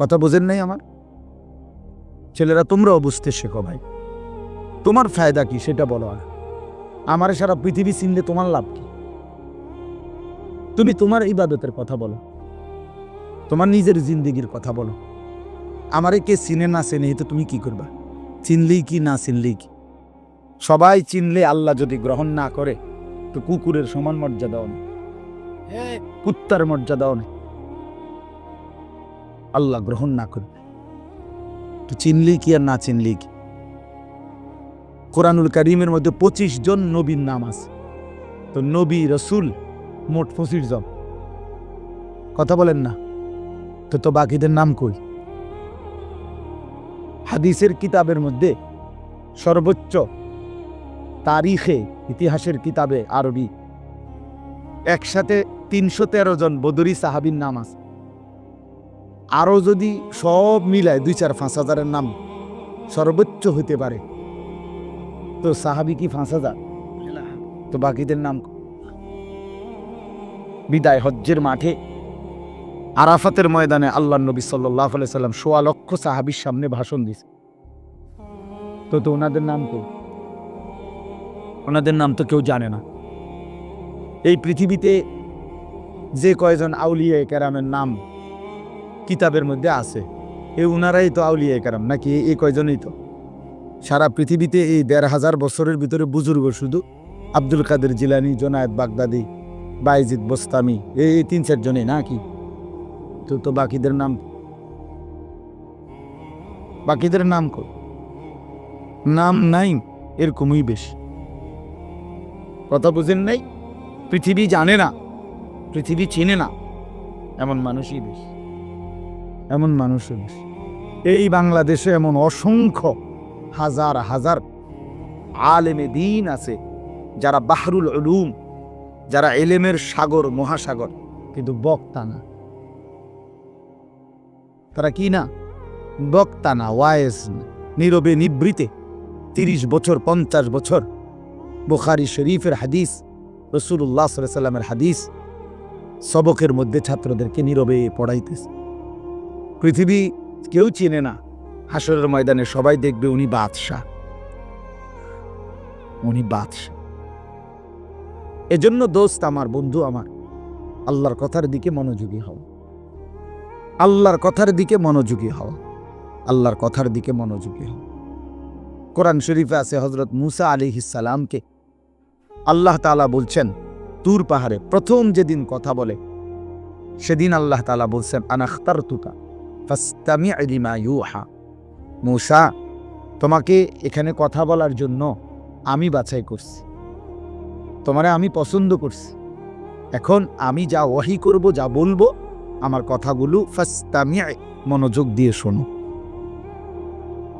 কথা বোঝেন নাই আমার ছেলেরা? তোমরাও বুঝতে শেখো ভাই, তোমার ফায়দা কি সেটা বলো। আর আমারে সারা পৃথিবী চিনলে তোমার লাভ কি? তুমি তোমার ইবাদতের কথা বলো, তোমার নিজের জিন্দেগির কথা বলো। আমারে কে চিনে না চিনে তো তুমি কি করবা? চিনলেই কি, না চিনলেই কি? সবাই চিনলে আল্লাহ যদি গ্রহণ না করে, তো কুকুরের সমান মর্যাদাও নেই, কুত্তার মর্যাদাও নেই, আল্লাহ গ্রহণ না করবে। তো চিনলেই কি আর না চিনলেই কি? কোরআনুল কারীমের মধ্যে 25 জন নবীর নাম আছে, তো নবী রসুল মোট 25 জন। কথা বলেন না, তো বাকিদের নাম কই? হাদিসের কিতাবের মধ্যে সর্বোচ্চ তারিখে, ইতিহাসের কিতাবে আরবি, একসাথে 313 জন বদরি সাহাবীর নাম আছে। আরো যদি সব মিলায় 2-4-5 হাজারের নাম সর্বোচ্চ হইতে পারে, তো সাহাবী কি 5,000? তো বাকিদের নাম? বিদায় হজ্জের মাঠে আরাফাতের ময়দানে আল্লাহ নবী সাল্লাল্লাহু আলাইহি সাল্লাম 1.25 লক্ষ সাহাবীর সামনে ভাষণ দিয়েছে, তো ওনাদের নাম কই? ওনাদের নাম তো কেউ জানে না। এই পৃথিবীতে যে কয়জন আউলিয়া কেরামের নাম কিতাবের মধ্যে আছে, এই উনারাই তো আউলিয়া কেরাম নাকি? এই কয়জনই তো। সারা পৃথিবীতে এই 1,500 বছরের ভিতরে বুজুর্গ শুধু আব্দুল কাদের জিলানী, জোনায়েদ বাগদাদি, বাইজিদ বোস্তামি, এই 3-4 জনই নাকি? তো বাকিদের নাম? বাকিদের নাম কই? নাম নাই, এরকমই বেশ। কথা বুঝেন নাই? পৃথিবী জানে না, পৃথিবী চিনে না, এমন মানুষই বেশ, এমন মানুষই বেশ। এই বাংলাদেশে এমন অসংখ্য হাজার হাজার আলেমে দ্বীন আছে, যারা বাহরুল উলুম, যারা এলেমের সাগর, মহাসাগর, কিন্তু বক্তা না। তারা কি না? বক্তা না, ওয়ায়েজ না, নীরবে নিবৃতে 30 বছর 50 বছর বুখারী শরীফের হাদিস, রাসূলুল্লাহ সাল্লাল্লাহু আলাইহি ওয়াসাল্লামের হাদিস সবকের মধ্যে ছাত্রদেরকে নীরবে পড়াইতেছে। পৃথিবী কেউ চিনে না, হাসরের ময়দানে সবাই দেখবে উনি বাদশাহ, উনি বাদশাহ। এজন্য দোস্ত আমার, বন্ধু আমার, আল্লাহর কথার দিকে মনোযোগী হও, আল্লাহর কথার দিকে মনোযোগী হও, আল্লাহর কথার দিকে মনোযোগী হও। কোরআন শরীফে আছে হযরত মূসা আলাইহিস সালামকে আল্লাহ তাআলা বলছেন, তুর পাহাড়ে প্রথম যেদিন কথা বলে সেদিন আল্লাহ তাআলা বলছেন, আনা ইখতারতুকা ফাসতামি' লিমা ইউহা। মূসা, তোমাকে এখানে কথা বলার জন্য আমি বাছাই করছি, তোমারে আমি পছন্দ করছি। এখন আমি যা ওহী করব, যা বলবো, আমার কথাগুলো ফাসতামি', মনোযোগ দিয়ে শোনো।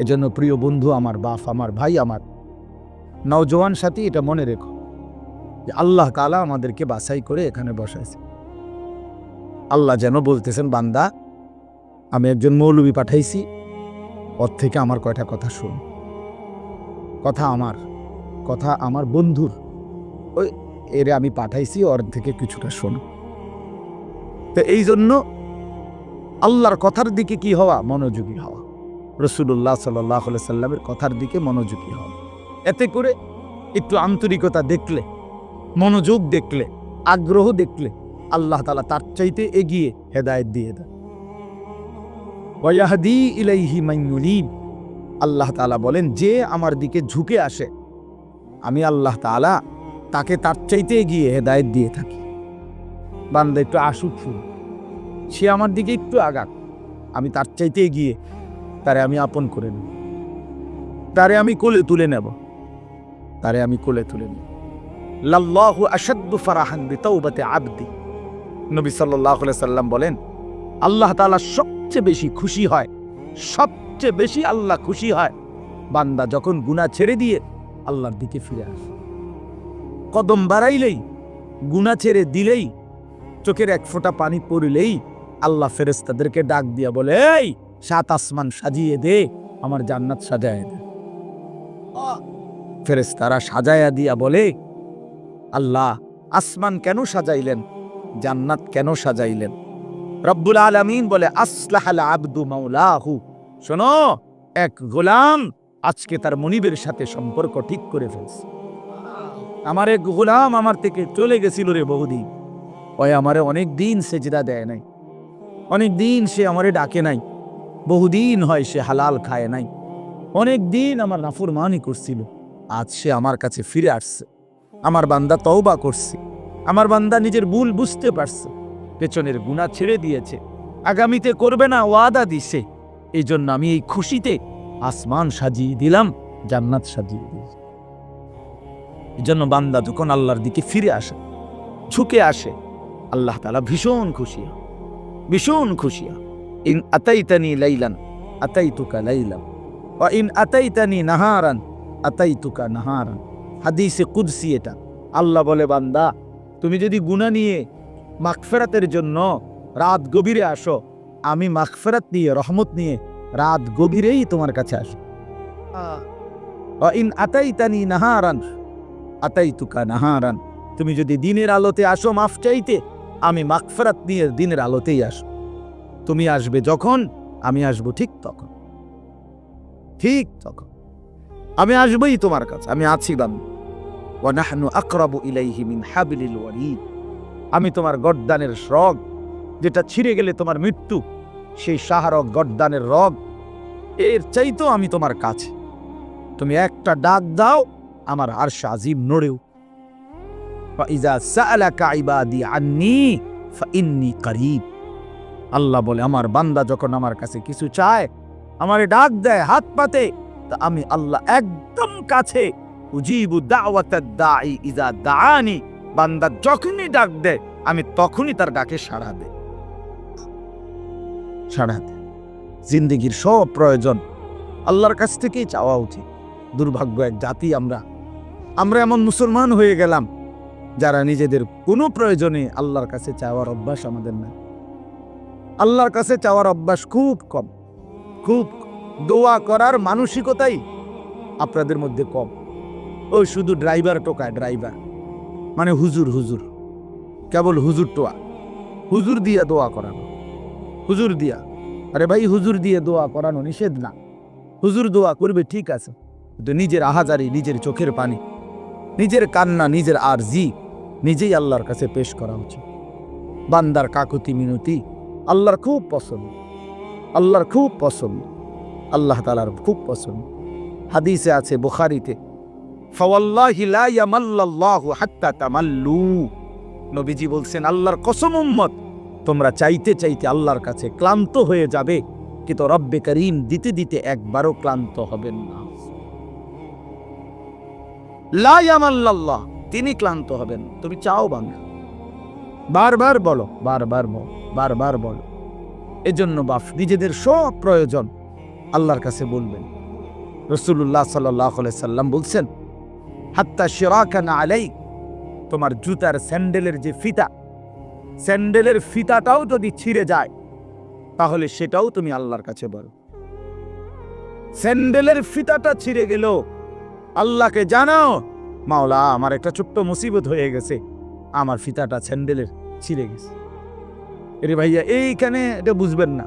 এজন্য প্রিয় বন্ধু আমার, বাপ আমার, ভাই আমার, নওজোয়ান সাথী, এটা মনে রেখো যে আল্লাহ তাআলা আমাদেরকে বাছাই করে এখানে বসাইছে। আল্লাহ যেন বলতেছেন, বান্দা, আমি একজন মৌলবী পাঠাইছি, ওর থেকে আমার কয়টা কথা শোন, কথা আমার বন্ধুর, ওই এরে আমি পাঠাইছি, ওর থেকে কিছুটা শোন। তো এই জন্য আল্লাহর কথার দিকে কি হওয়া? মনোযোগী হওয়া। রাসূলুল্লাহ সাল্লাল্লাহু আলাইহি সাল্লামের কথার দিকে মনোযোগী হওয়া। এতে করে একটু আন্তরিকতা দেখলে, মনোযোগ দেখলে, আগ্রহ দেখলে আল্লাহ তাআলা তার চাইতে এগিয়ে হেদায়েত দিয়ে দেন। ওয়া ইয়াহদি ইলাইহি মান ইউনিব। আল্লাহ তাআলা বলেন, যে আমার দিকে ঝুঁকে আসে আমি আল্লাহ তাআলা তাকে তার চাইতে এগিয়ে হেদায়েত দিয়ে থাকি। বান্দা একটু আসুক, সে আমার দিকে একটু আগাক, আমি তার চাইতে এগিয়ে তারে আমি আপন করে নেব, তারে আমি কোলে তুলে নেব, তারে আমি কোলে তুলে নেব। লাল্লাহু আশাদ্দু ফারাহান বিতাওবাতি আবদি। নবী সাল্লাল্লাহু আলাইহি সাল্লাম বলেন, আল্লাহ তাআলা সবচেয়ে বেশি খুশি হয়, সবচেয়ে বেশি আল্লাহ খুশি হয় বান্দা যখন গুনাহ ছেড়ে দিয়ে আল্লাহর দিকে ফিরে আসে। কদম বাড়াইলেই, গুনাহ ছেড়ে দিলেই, চোখের এক ফোঁটা পানি পড়লেই আল্লাহ ফেরেশতাদেরকে ডাক দিয়া বলে, এই 7 আসমান সাজিয়ে দে, আমার জান্নাত সাজায় দে। ফেরেশতারা সাজায়া দিয়া বলে, আল্লাহ আসমান কেন সাজাইলেন, জান্নাত কেন সাজাইলেন? রব্বুল আলামিন বলে, আসলাহাল আবদু মাওলাহু। শোনো, এক গোলাম আজকে তার মনিবের সাথে সম্পর্ক ঠিক করে ফেলছে। আমার এক গোলাম আমার থেকে চলে গেছিল রে বহুদিন, ওই আমারে অনেক দিন সেজদা দেয় নাই, অনেক দিন সে আমারে ডাকে নাই, বহুদিন হয় সে হালাল খায় নাই, অনেক দিন আমার নাফরমানি করছিল, আজ সে আমার কাছে ফিরে আসছে। আমার বান্দা তওবা করছে, আমার বান্দা নিজের ভুল বুঝতে পারছে, পেছনের গুনাহ ছেড়ে দিয়েছে, আগামীতে করবে না ওয়াদা দিছে। এই জন্য আমি এই খুশিতে আসমান সাজিয়ে দিলাম, জান্নাত সাজিয়ে দিলাম। এই জন্য বান্দা যখন আল্লাহর দিকে ফিরে আসে, ঝুঁকে আসে, আল্লাহ তাআলা ভীষণ খুশি হয়, ভীষণ খুশি হয়। ইন আতাইতানি লাইলান আতাইতুকা লাইলান ওয়া ইন আতাইতানি নাহারান আতাইতুকা নাহারান। হাদিসে কুদসি এটা। আল্লাহ বলে, বান্দা, তুমি যদি গুনাহ নিয়ে মাগফিরাতের জন্য রাত গভীরে আসো, আমি মাগফিরাত নিয়ে, রহমত নিয়ে রাত গভীরেই তোমার কাছে আসো। ওয়া ইন আতাইতানি নাহারান আতাইতুকা নাহারান। তুমি যদি দিনের আলোতে আসো মাফ চাইতে, আমি মাগফিরাত নিয়ে দিনের আলোতেই আসো। তুমি আসবে যখন, আমি আসবো ঠিক তখন, ঠিক তখন আমি আসবই তোমার কাছে, আমি আছি বান্দা। ওয়া নাহনু আকরাবু ইলাইহি মিন হাবলিল ওয়ারিদ। আমি তোমার গর্দানের রগ, যেটা ছিঁড়ে গেলে তোমার মৃত্যু, সেই শাহরগ গর্দানের রগ, এর চাইতেও আমি তোমার কাছে। তুমি একটা ডাক দাও, আমার আরশ আজিম নড়েও। ফাইজা সাআলাকা ইবাদি আন্নী ফাইন্নী করিব। আল্লাহ বলে, আমার বান্দা যখন আমার কাছে কিছু চায়, আমারে ডাক দেয়, হাত পাতে, তা আমি আল্লাহ একদম কাছে। উজিবু দাওয়াতাদ দাঈ ইজা দাআনি। বান্দা যখনই ডাক দেয়, আমি তখনই তার ডাকে সাড়া দেই, সাড়া দেই। জিন্দেগির সব প্রয়োজন আল্লাহর কাছ থেকেই চাওয়া উচিত। দুর্ভাগ্য এক জাতি আমরা এমন মুসলমান হয়ে গেলাম যারা নিজেদের কোনো প্রয়োজনে আল্লাহর কাছে চাওয়ার অভ্যাস আমাদের নাই। আল্লাহর কাছে চাওয়ার অভ্যাস খুব কম, খুব দোয়া করার মানসিকতাই আপনাদের মধ্যে কম। ওই শুধু ড্রাইভার টোকায়, ড্রাইভার মানে হুজুর, হুজুর কেবল হুজুর টোয়া, হুজুর দিয়া দোয়া করানো, হুজুর দিয়া। আরে ভাই, হুজুর দিয়ে দোয়া করানো নিষেধ না, হুজুর দোয়া করবে ঠিক আছে, কিন্তু নিজের আহাজারি, নিজের চোখের পানি, নিজের কান্না, নিজের আরজি নিজেই আল্লাহর কাছে পেশ করা উচিত। বান্দার কাকুতি মিনতি আল্লাহর খুব পছন্দ, আল্লাহর খুব পছন্দ, আল্লাহ তাআলার খুব পছন্দ। হাদিসে আছে বুখারীতে, ফাওয়াল্লাহি লা ইয়ামাল্লাল্লাহু হাত্তা তামাল্লু। নবীজি বলছেন, আল্লাহর কসম উম্মত, তোমরা চাইতে চাইতে আল্লাহর কাছে ক্লান্ত হয়ে যাবে, কিন্তু রব্বে করিম দিতে দিতে একবারও ক্লান্ত হবেন না। লা ইয়ামাল্লাল্লাহ, তিনি ক্লান্ত হবেন। তুমি চাও বাংলা, বারবার বলো, বারবার বলো, বারবার বলো। এজন্য বাপ নিজেদের সব প্রয়োজন আল্লাহর কাছে বলবেন। রাসূলুল্লাহ সাল্লাল্লাহু আলাইহি সাল্লাম বলছেন, হাত্তা শিরাকান আলাইক, তোমার জুতার স্যান্ডেলের যে ফিতা, স্যান্ডেলের ফিতাটাও যদি ছিঁড়ে যায় তাহলে সেটাও তুমি আল্লাহর কাছে বলো। স্যান্ডেলের ফিতাটা ছিঁড়ে গেল, আল্লাহকে জানাও, মাওলা আমার একটা ছোট্ট মুসিবত হয়ে গেছে, আমার ফিতাটা স্যান্ডেলের ছিঁড়ে গেছে। এরে ভাইয়া, এইখানে এটা বুঝবেন না,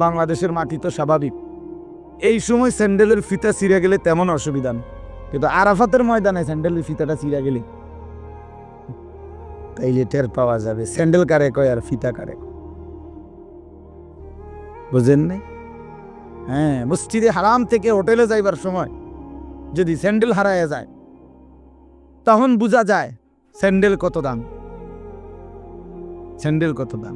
বাংলাদেশের মাটি তো স্বাভাবিক, এই সময় স্যান্ডেলের ফিতা ছিঁড়ে গেলে তেমন অসুবিধা নেই, কিন্তু আরাফাতের ময়দানে স্যান্ডেলের ফিতাটা ছিঁড়ে গেলে তাইলে টের পাওয়া যাবে স্যান্ডেল কারে কয় আর ফিতা কারে কয়। বুঝেন নাই? হ্যাঁ, মসজিদে হারাম থেকে হোটেলে যাইবার সময় যদি স্যান্ডেল হারায় যায় তখন বোঝা যায় স্যান্ডেল কত দাম, স্যান্ডেল কত দাম।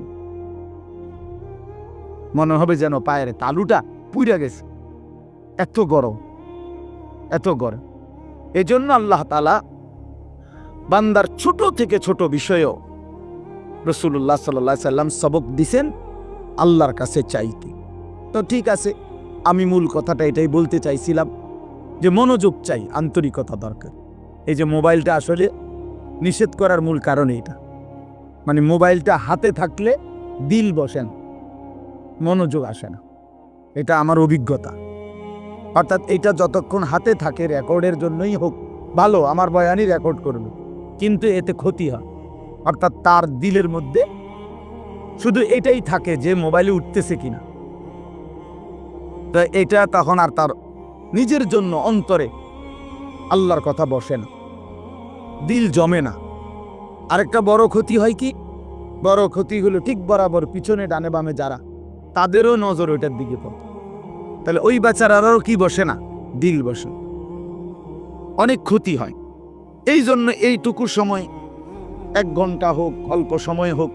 মনে হবে যেন পায়ের তালুটা পুড়ে গেছে, এত গরম, এত গরম। এজন্য আল্লাহ তাআলা বান্দার ছোট থেকে ছোট বিষয়েও রাসূলুল্লাহ সাল্লাল্লাহু আলাইহি সাল্লাম সবক দিছেন আল্লাহর কাছে চাইতে। তো ঠিক আছে, আমি মূল কথাটা এটাই বলতে চাইছিলাম যে মনোযোগ চাই, আন্তরিকতা দরকার। এই যে মোবাইলটা আসলে নিষেধ করার মূল কারণ এটা, মানে মোবাইলটা হাতে থাকলে দিল বসে না, মনোযোগ আসে না, এটা আমার অভিজ্ঞতা। অর্থাৎ এটা যতক্ষণ হাতে থাকে রেকর্ডের জন্যই হোক, ভালো, আমার বয়ানই রেকর্ড করবে, কিন্তু এতে ক্ষতি হয়। অর্থাৎ তার দিলের মধ্যে শুধু এটাই থাকে যে মোবাইলে উঠতেছে কিনা, তো এটা তখন আর তার নিজের জন্য অন্তরে আল্লাহর কথা বসে না, দিল জমে না। আরেকটা বড় ক্ষতি হয় কি, বড় ক্ষতি হলো ঠিক বরাবর পিছনে ডানে বামে যারা, তাদেরও নজর ওইটার দিকে পড়ে, তাহলে ওই বেচারারও কি বসে না, দিল বসে, অনেক ক্ষতি হয়। এই জন্য এইটুকু সময়, 1 ঘন্টা হোক, অল্প সময় হোক,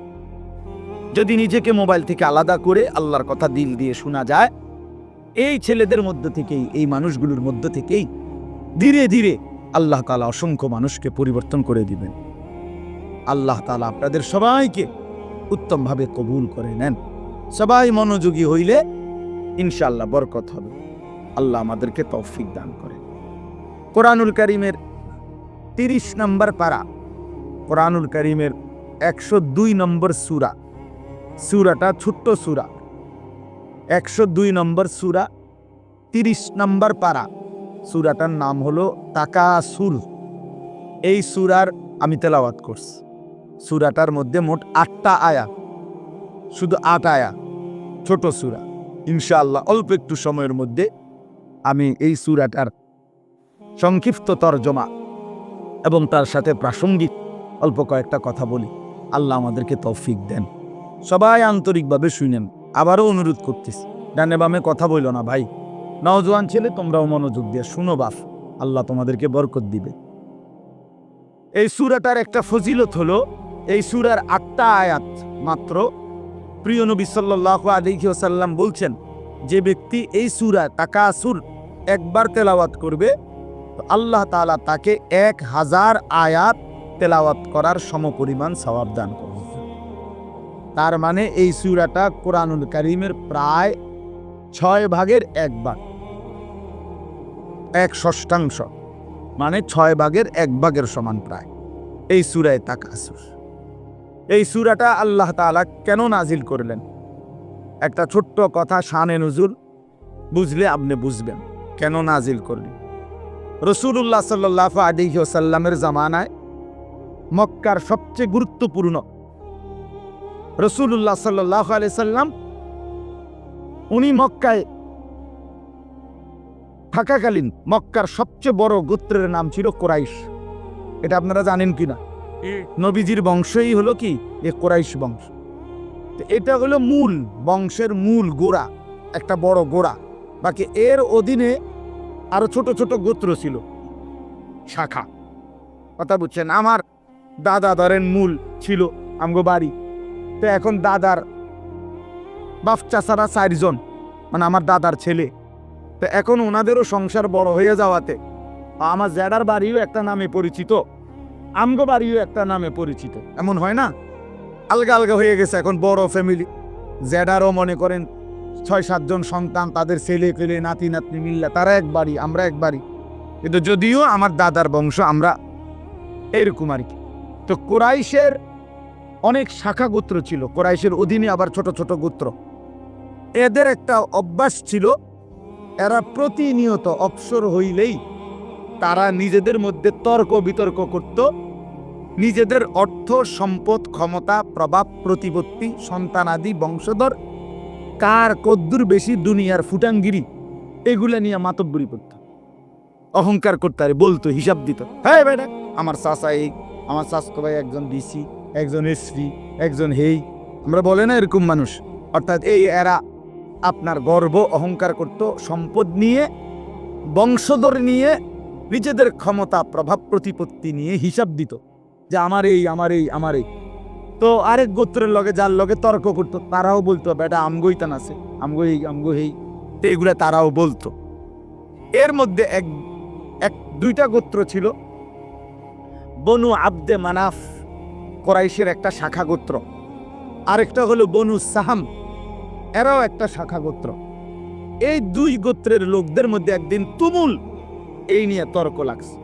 যদি নিজেকে মোবাইল থেকে আলাদা করে আল্লাহর কথা দিল দিয়ে শোনা যায়, এই ছেলেদের মধ্য থেকেই, এই মানুষগুলোর মধ্য থেকেই ধীরে ধীরে আল্লাহ তাআলা অসংখ্য মানুষকে পরিবর্তন করে দিবেন। আল্লাহ তাআলা আপনাদের সবাইকে উত্তমভাবে কবুল করে নেন। সবাই মনোযোগী হইলে ইনশাআল্লাহ বরকত হবে। আল্লাহ আমাদেরকে তৌফিক দান করে। কোরআনুল কারীমের 30 নম্বর পারা, কোরআনুল কারীমের 102 নম্বর সূরা, সূরাটা ছোট্ট সূরা, 102 নম্বর সূরা, 30 নম্বর পারা, সূরাটার নাম হলো তাকাসুর। এই সূরার আমি তেলাওয়াত করছি। সূরাটার মধ্যে মোট 8টা আয়াত, শুধু 8 আয়াত, ছোট সূরা। ইনশাআল্লাহ অল্প একটু সময়ের মধ্যে আমি এই সূরাটার সংক্ষিপ্ত তরজমা এবং তার সাথে প্রাসঙ্গিক অল্প কয়েকটা কথা বলি। আল্লাহ আমাদেরকে তৌফিক দেন। সবাই আন্তরিকভাবে শুনেন। আবারও অনুরোধ করতেছি, ডানে বামে কথা বইল না ভাই, নওজোয়ান ছেলে তোমরাও মনোযোগ দিয়ে শুনো বাপ, আল্লাহ তোমাদেরকে বরকত দিবে। এই সূরাটার একটা ফজিলত হলো, এই সূরার 8টা আয়াত মাত্র। প্রিয় নবী সাল্লাল্লাহু আলাইহি ওয়াসাল্লাম বলছেন, যে ব্যক্তি এই সূরা তাকাসুর একবার তেলাওয়াত করবে, তো আল্লাহ তাআলা তাকে 1000 আয়াত তেলাওয়াত করার সমপরিমাণ সওয়াব দান করবে। তার মানে এই সূরাটা কোরআনুল কারীমের প্রায় 6 ভাগের 1 ভাগ। 1/6, মানে 6 ভাগের 1 ভাগের সমান প্রায়। এই সূরায়ে তাকাসুর, এই সূরাটা আল্লাহ তাআলা কেন নাজিল করলেন? একটা ছোট্ট কথা, শানে নুজুল বুঝলে আপনি বুঝবেন কেন নাজিল করলেন। রাসূলুল্লাহ সাল্লাল্লাহু আলাইহি ওয়াসাল্লামের জামানায় মক্কার সবচেয়ে গুরুত্বপূর্ণ, রাসূলুল্লাহ সাল্লাল্লাহু আলাইহি সাল্লাম উনি মক্কায় থাকাকালীন মক্কার সবচেয়ে বড় গোত্রের নাম ছিল কুরাইশ। এটা আপনারা জানেন কিনা? নবীজির বংশই হলো কি এই কুরাইশ বংশ। এটা হলো মূল বংশের মূল গোড়া, একটা বড় গোড়া। বাকি এর অধীনে আরো ছোট ছোট গোত্র ছিল, শাখা। কথা বুঝছেন? আমার দাদা ধরেন মূল ছিল আমগো বাড়ি, তো এখন দাদার বাপ চাচারা 4 জন, মানে আমার দাদার ছেলে। তো এখন ওনাদেরও সংসার বড় হয়ে যাওয়াতে আমার জ্যাডার বাড়িও একটা নামে পরিচিত, আমগো বাড়িও একটা নামে পরিচিত। এমন হয় না? আলগা আলগা হয়ে গেছে এখন বড় ফ্যামিলি। জ্যাডারও মনে করেন 6-7 জন সন্তান, তাদের ছেলে পেলে নাতি নাতনি মিল্লা, তারা এক বাড়ি, আমরা এক বাড়ি। কিন্তু যদিও আমার দাদার বংশ আমরা এরকম আর কি। তো কুরাইশের অনেক শাখা গোত্র ছিল, কুরাইশের অধীনে আবার ছোট ছোট গোত্র। এদের একটা অভ্যাস ছিল, এরা প্রতিনিয়ত অবসর হইলেই তারা নিজেদের মধ্যে তর্ক বিতর্ক করত, নিজেদের অর্থ সম্পদ ক্ষমতা প্রভাব প্রতিপত্তি সন্তানাদি বংশধর কার কদ্দুর বেশি দুনিয়ার ফুটাঙ্গিরি এগুলা নিয়ে মাতব্বরি করত, অহংকার করতে আর বলতো, হিসাব দিত। হ্যাঁ বেটা আমার চাচা এই, আমার চাচতো ভাই একজন ডিসি, একজন এসপি, একজন হেই, আমরা বলে না এরকম মানুষ। অর্থাৎ এই এরা আপনার গর্ব অহংকার করত, সম্পদ নিয়ে বংশধর নিয়ে নিজেদের ক্ষমতা প্রভাব প্রতিপত্তি নিয়ে হিসাব দিত যে আমার এই আমার এই আমার এই। তো আরেক গোত্রের লগে যার লগে তর্ক করতো তারাও বলতো বেটা আমগোই তান আছে, আমগো এই আমগো এই, তো এগুলা তারাও বলতো। এর মধ্যে এক দুইটা গোত্র ছিল, বনু আব্দে মানাফ কুরাইশের একটা শাখা গোত্র, আরেকটা হলো বনু সাহাম, এরাও একটা শাখা গোত্র। এই 2 গোত্রের লোকদের মধ্যে একদিন তুমুল এই নিয়ে তর্ক লাগছে,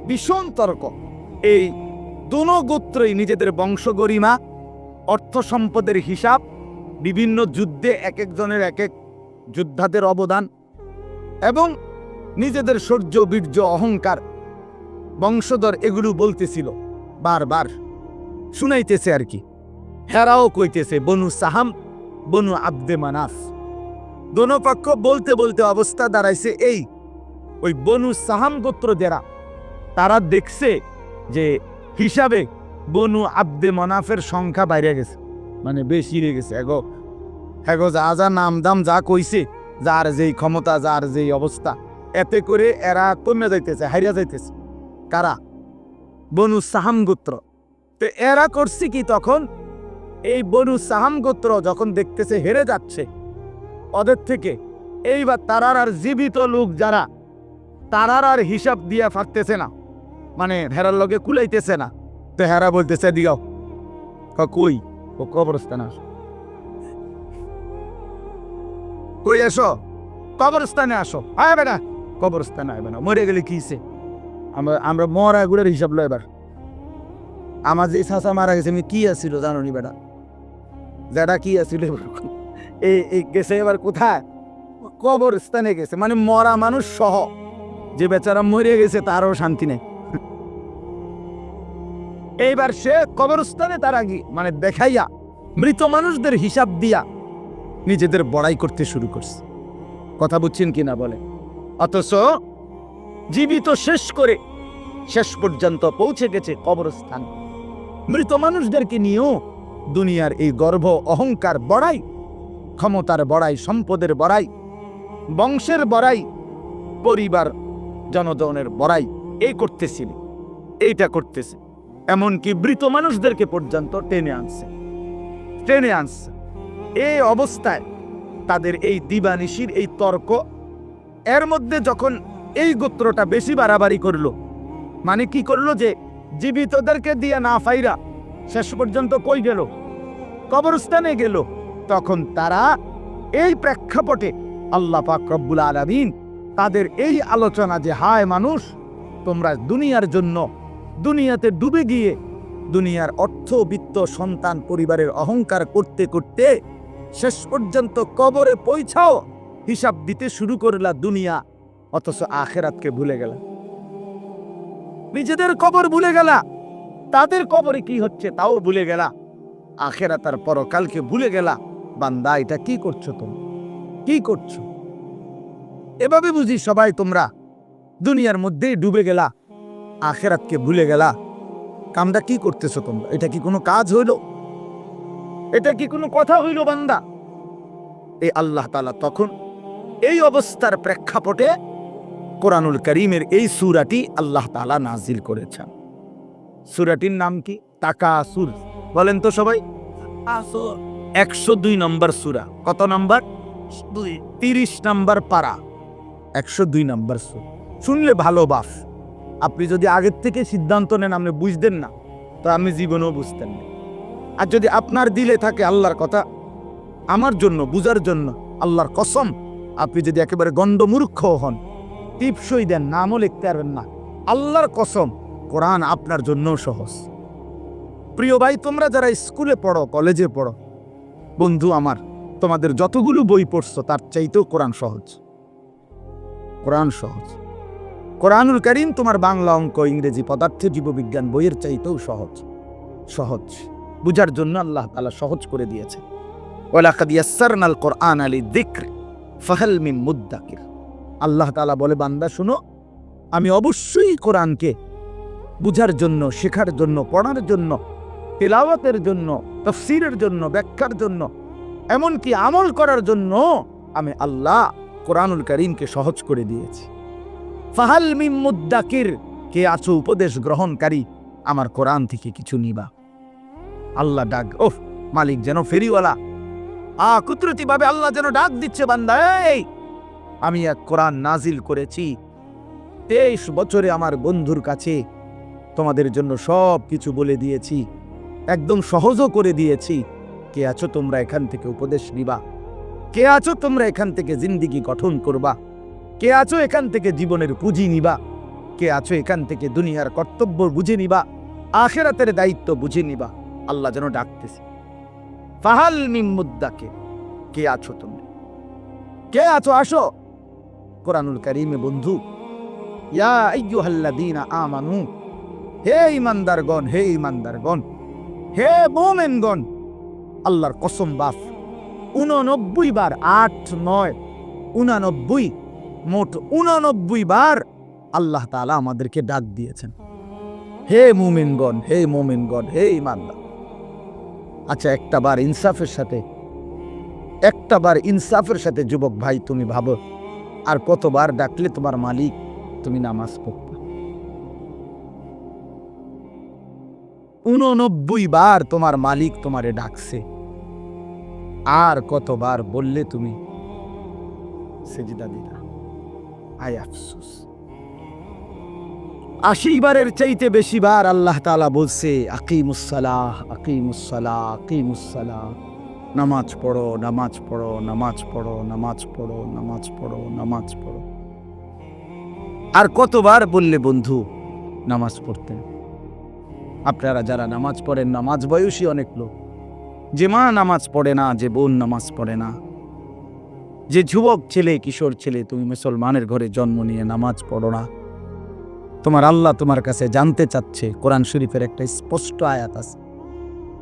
ভীষণ তর্ক। এই দোনো গোত্রই নিজেদের বংশ গরিমা, অর্থ সম্পদের হিসাব, বিভিন্ন যুদ্ধে এক একজনের এক এক যোদ্ধাদের অবদান এবং নিজেদের শৌর্য বীর্য অহংকার বংশধর এগুলো বলতেছিল, বারবার শুনাইতেছে আর কি। হেরাও কইতেছে, বনু সাহাম বনু আব্দে মানাফ, দোনো পক্ষ বলতে বলতে অবস্থা দাঁড়াইছে এই, ওই বনু সাহাম গোত্র যারা, তারা দেখছে যে হিসাবে বনু আব্দে মানাফের সংখ্যা বাইরে গেছে, মানে বেশি হয়ে গেছে। এগো যা যা নাম দাম যা কইছে, যার যেই ক্ষমতা যার যেই অবস্থা, এতে করে এরা কমে যাইতেছে, হারিয়া যাইতেছে। কারা? বনু সাহাম গোত্র। তো এরা করছে কি, তখন এই বনু সাহাম গোত্র যখন দেখতেছে হেরে যাচ্ছে ওদের থেকে, এইবার তারার আর জীবিত লোক যারা, তারার আর হিসাব দিয়া পারতেছে না, মানে হেরার লগে কুলাইতেছে না। তো হেরা বলতেছে দিগাও, কই ও কবরস্থানে আসো, কই এসো কবরস্থানে আসো। হ্যাঁ বেটা কবরস্থানে আসবে না, মরে গেলে কিছে, আমরা মরা গুলোর হিসাব লো। এবার আমার যে চাচা মারা গেছে, আমি কি আসছিল জানো নি বেটা, যেটা কি আসছিল এই গেছে এবার কোথায়, কবরস্থানে গেছে, মানে মরা মানুষ সহ। যে বেচারা মরে গেছে তারও শান্তি নেই। এইবার সে কবরস্থানে তারা মানে দেখাইয়া মৃত মানুষদের হিসাব দিয়া নিজেদের বড়াই করতে শুরু করছে। কথা বুঝছেন কিনা বলে? অথচ জীবিত শেষ করে শেষ পর্যন্ত পৌঁছে গেছে কবরস্থান। মৃত মানুষদেরকে নিয়েও দুনিয়ার এই গর্ব অহংকার বড়াই, ক্ষমতার বড়াই, সম্পদের বড়াই, বংশের বড়াই, পরিবার জনগণের বড়াই এই করতেছিল, এইটা করতেছে। এমনকি মৃত মানুষদেরকে পর্যন্ত টেনে আনছে। এই অবস্থায় তাদের এই দিবানিশির এই তর্ক, এর মধ্যে যখন এই গোত্রটা বেশি বাড়াবাড়ি করলো, মানে কি করলো যে জীবিতদেরকে দিয়ে না ফাইরা শেষ পর্যন্ত কই গেল, কবরস্থানে গেল, তখন তারা এই প্রেক্ষাপটে আল্লাহ পাক রব্বুল আলামিন তাদের এই আলোচনা যে হায় মানুষ, তোমরা দুনিয়ার জন্য দুনিয়াতে ডুবে গিয়ে দুনিয়ার অর্থ বিত্ত সন্তান পরিবারের অহংকার করতে করতে শেষ পর্যন্ত কবরে পৌঁছাও হিসাব দিতে শুরু করলা দুনিয়া, অথচ আখেরাতকে ভুলে গেলা। নিজেদের কবর ভুলে গেলা, তাদের কবরে কি হচ্ছে তাও ভুলে গেলা, আখেরাত আর পরকালকে ভুলে গেলা। বান্দা, এটা কি করছো তুমি? কি করছো? এভাবে বুঝি সবাই তোমরা দুনিয়ার মধ্যেই ডুবে গেলা, আখেরাতকে ভুলে গেলা। কামটা কি করতেছো তোমরা? এটা কি কোনো কাজ হইল? এটা কি কোনো কথা হইল বান্দা? এই আল্লাহ তাআলা তখন এই অবস্থার প্রেক্ষাপটে কোরআনুল কারীমের এই সূরাটি আল্লাহ তাআলা নাজিল করেছেন। সূরাটির নাম কি? তাকাসুর। বলেন তো সবাই। 102 নম্বর সূরা। কত নম্বর? 30 নম্বর পারা, 102 নম্বর সূরা। শুনলে ভালো বাস। আপনি যদি আগের থেকে সিদ্ধান্ত নেন আপনি বুঝতেন না, তো আমি জীবনেও বুঝতেন না। আর যদি আপনার দিলে থাকে আল্লাহর কথা আমার জন্য বুঝার জন্য, আল্লাহর কসম, আপনি যদি একেবারে গণ্ডমূর্খ হন, টিপসই দেন, নামও লিখতে পারবেন না, আল্লাহর কসম কোরআন আপনার জন্যও সহজ। প্রিয় ভাই, তোমরা যারা স্কুলে পড়ো, কলেজে পড়ো, বন্ধু আমার, তোমাদের যতগুলো বই পড়ছো তার চাইতেও কোরআন সহজ। কোরআন সহজ। কোরআনুল কারীম তোমার বাংলা, অঙ্ক, ইংরেজি, পদার্থ, জীববিজ্ঞান বইয়ের চাইতেও সহজ। সহজ বুঝার জন্য আল্লাহ তাআলা সহজ করে দিয়েছে। ওয়ালাকাদ ইয়াসসারনাল কুরআনা লিযিকর ফাহাল মিন মুদ্দাকির। আল্লাহ তাআলা বলে, বান্দা শুনো, আমি অবশ্যই কোরআনকে বুঝার জন্য, শেখার জন্য, পড়ার জন্য, তিলাওয়াতের জন্য, তাফসীরের জন্য, ব্যাখ্যার জন্য, এমনকি আমল করার জন্য আমি আল্লাহ কোরআনুল কারীমকে সহজ করে দিয়েছি। ফাহাল মিন মুদ্দাকির, কে আছো উপদেশ গ্রহণকারী, আমার কোরআন থেকে কিছু নিবা। আল্লাহ ডাক, ওফ, মালিক যেন ফেরিওয়ালা কুদরতি ভাবে আল্লাহ যেন ডাক দিচ্ছে, বান্দা এই আমি এক কোরআন নাজিল করেছি, 23 বছরে আমার বন্ধুর কাছে তোমাদের জন্য সব কিছু বলে দিয়েছি, একদম সহজও করে দিয়েছি। কে আছো তোমরা এখান থেকে উপদেশ নিবা? কে আছো তোমরা এখান থেকে জিন্দেগি গঠন করবা? কে আছো এখান থেকে জীবনের পুঁজি নিবা? কে আছো এখান থেকে দুনিয়ার কর্তব্য বুঝে নিবা, আখিরাতের দায়িত্ব বুঝে নিবা? আল্লাহ যেন ডাকতেছে, ফাহাল মিন মুদ্দাকির, কে আছো তোমরা? কে আছো? আসো। কোরআনুল কারীমে বন্ধু, ইয়া আইয়ুহাল্লাযীনা আমানু, হে ঈমানদারগণ, হে ঈমানদারগণ, হে মুমিনগণ, আল্লাহর কসম বাস 89 বার, 8, 9, 89, মোট 89 বার আল্লাহ তাআলা আমাদেরকে ডাক দিয়েছেন, হে মুমিনগণ, হে মুমিনগণ, হে ঈমানদার। আচ্ছা, একটাবার ইনসাফের সাথে যুবক ভাই তুমি ভাবো, আর কতবার ডাকলে তোমার মালিক তুমি নামাজ পড়বে? 89 বার তোমার মালিক তোমারে ডাকছে, আর কতবার বললে তুমি সেজদা দিলা? আয় আফসোস। 80 বারের চাইতে বেশি বার আল্লাহ তাআলা বলছে, আকিমুস সালাহ, আকিমুস সালাহ, আকিমুস সালাহ, নামাজ পড়ো, নামাজ পড়ো, নামাজ পড়ো, নামাজ পড়ো, নামাজ পড়ো, নামাজ পড়ো। আর কতবার বললে বন্ধু নামাজ পড়তেন? আপনারা যারা নামাজ পড়েন, নামাজ বয়সী অনেক লোক, যে মা নামাজ পড়ে না, যে বোন নামাজ পড়ে না, যে যুবক ছেলে, কিশোর ছেলে, তুমি মুসলমানের ঘরে জন্ম নিয়ে নামাজ পড়ো না, তোমার আল্লাহ তোমার কাছে জানতে চাচ্ছে। কোরআন শরীফের একটা স্পষ্ট আয়াত আছে,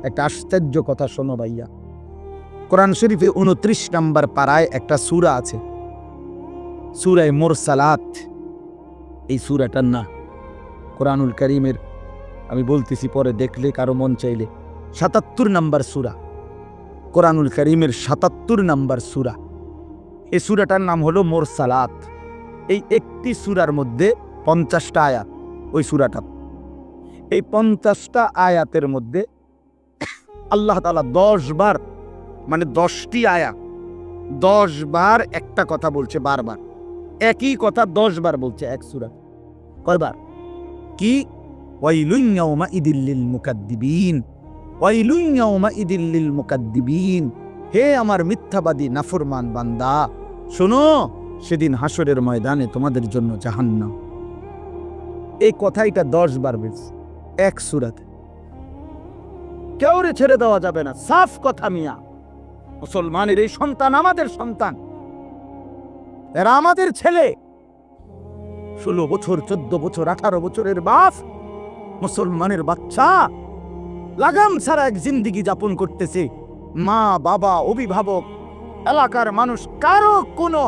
একটা আশ্চর্য কথা শোনো ভাইয়া। কোরআন শরীফে 29 নম্বর পারায় একটা সূরা আছে, সূরা মুরসালাত। এই সূরাটার না কোরআনুল কারীমের, আমি বলতেছি পরে দেখলে কারো মন চাইলে, 77 নম্বর সূরা, কোরআনুল কারীমের 77 নম্বর সূরা। এই সূরাটার নাম হলো মুরসালাত। এই একটি সূরার মধ্যে 50টা আয়াত। ওই সূরাটা, এই 50টা আয়াতের মধ্যে আল্লাহ তাআলা 10 বার, মানে 10টি আয়াত 10 বার একটা কথা বলছে, বারবার একই কথা 10 বার বলছে এক সূরা। কয়বার? কি? ওয়াইলুন ইয়াউমাইদিল লিল মুকাদ্দিবিন, ওয়াইলুন ইয়াউমাইদিল লিল মুকাদ্দিবিন। হে আমার মিথ্যাবাদী নাফরমান বান্দা, শোনো, সেদিন হাসরের ময়দানে তোমাদের জন্য জাহান্নাম। এই কথাইটা 10 বার বেশ এক সূরাতে। কেউরে ছেড়ে দেওয়া যাবে না, সাফ কথা মিয়া। মুসলমানের এই সন্তান আমাদের সন্তান, এরা আমাদের ছেলে। 16 বছর, 14 বছর, 18 বছরের বাপ, মুসলমানের বাচ্চা লাগাম ছাড়া এক জিন্দিগি যাপন করতেছে। মা বাবা, অভিভাবক, এলাকার মানুষ কারো কোনো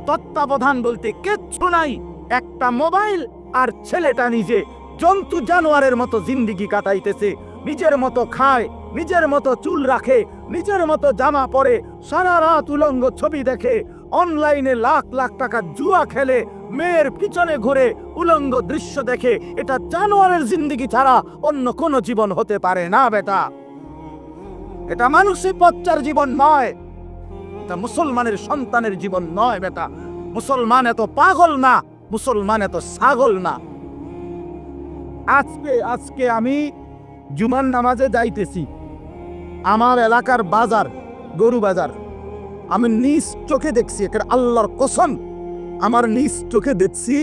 তত্ত্বাবধান বলতে কিচ্ছু নাই। একটা মোবাইল আর ছেলেটা নিজে জন্তু জানোয়ারের মতো জিন্দিগি কাটাইতেছে। নিজের মতো খায়, নিজের মতো চুল রাখে, নিজের মতো জামা পরে, সারা রাত উলঙ্গ ছবি দেখে, অনলাইনে লাখ লাখ টাকা জুয়া খেলে, মেয়ের পিছনে ঘুরে উলঙ্গ দৃশ্য দেখে। এটা জানোয়ারের জিন্দিগি ছাড়া অন্য কোনো জীবন হতে পারে না বেটা। এটা মানুষের বাচ্চার জীবন নয়, এটা মুসলমানের সন্তানের জীবন নয় বেটা। মুসলমান এত পাগল না, মুসলমান এত ছাগল না। আজকে আমি জুমার নামাজে যাইতেছি, আমার এলাকার বাজার, গরু বাজার, আমি নিজ চোখে দেখছি, একের আল্লাহর কসম, আমার নিজ চোখে দেখছি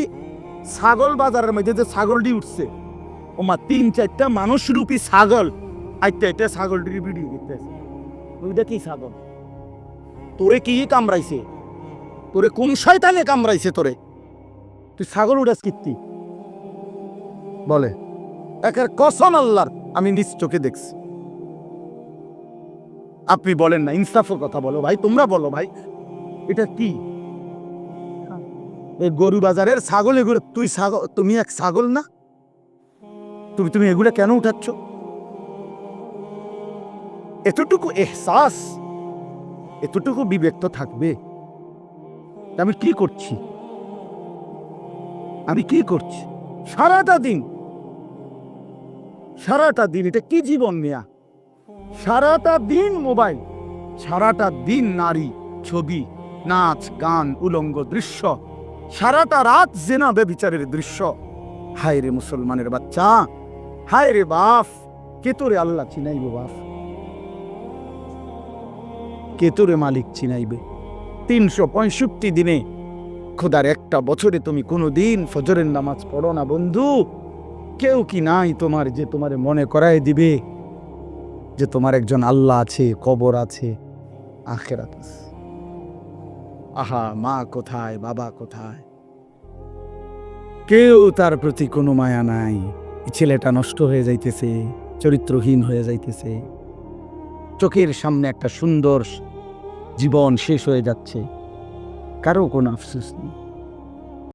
ছাগল বাজারের মধ্যে যে ছাগলটি উঠছে, ওমা 3-4টা মানুষরূপী ছাগল আইতে ছাগলটির ভিডিও করতেছে। ওইটা কি ছাগল? তোরে কি কামড়াইছে? তোরে কোন শয়তানে কামড়াইছে তোরে? তুই ছাগল উড়াস কীর্তি বলে? একের কসম আল্লাহর, আমি নিজ চোখে দেখছি। আপনি বলেন না, ইনসাফের কথা বলো ভাই, তোমরা বলো ভাই, এটা কি? এই গরু বাজারের ছাগল এগুলো, তুই ছাগল, তুমি এক ছাগল না? তুমি এগুলো কেন উঠাচ্ছ? এতটুকু এহসাস, এতটুকু বিবেক তো থাকবে। আমি কি করছি? সারাটা দিন এটা কি জীবন মিয়া? সারাটা দিন মোবাইল, সারাটা দিন নারী, ছবি, নাচ, গান, উলঙ্গ দৃশ্য, সারাটা রাত জেনা বেবিচারের দৃশ্য। হায় রে মুসলমানের বাচ্চা, হায় রে বাপ, কে তোরে আল্লাহ চিনাইবে? বাপ, কে তোরে মালিক চিনাইবে? 365 দিনে, খোদার একটা বছরে তুমি কোনোদিন ফজরের নামাজ পড়ো না বন্ধু। কেউ কি নাই তোমার যে তোমারে মনে করায় দিবে যে তোমার একজন আল্লাহ আছে, কবর আছে, আখিরাত আছে? আহা, মা কোথায়, বাবা কোথায়? কেউ তার প্রতি কোনো মায়া নাই। ছেলেটা নষ্ট হয়ে যাইতেছে, চরিত্রহীন হয়ে যাইতেছে, চোখের সামনে একটা সুন্দর জীবন শেষ হয়ে যাচ্ছে, কারো কোনো আফসোস নেই।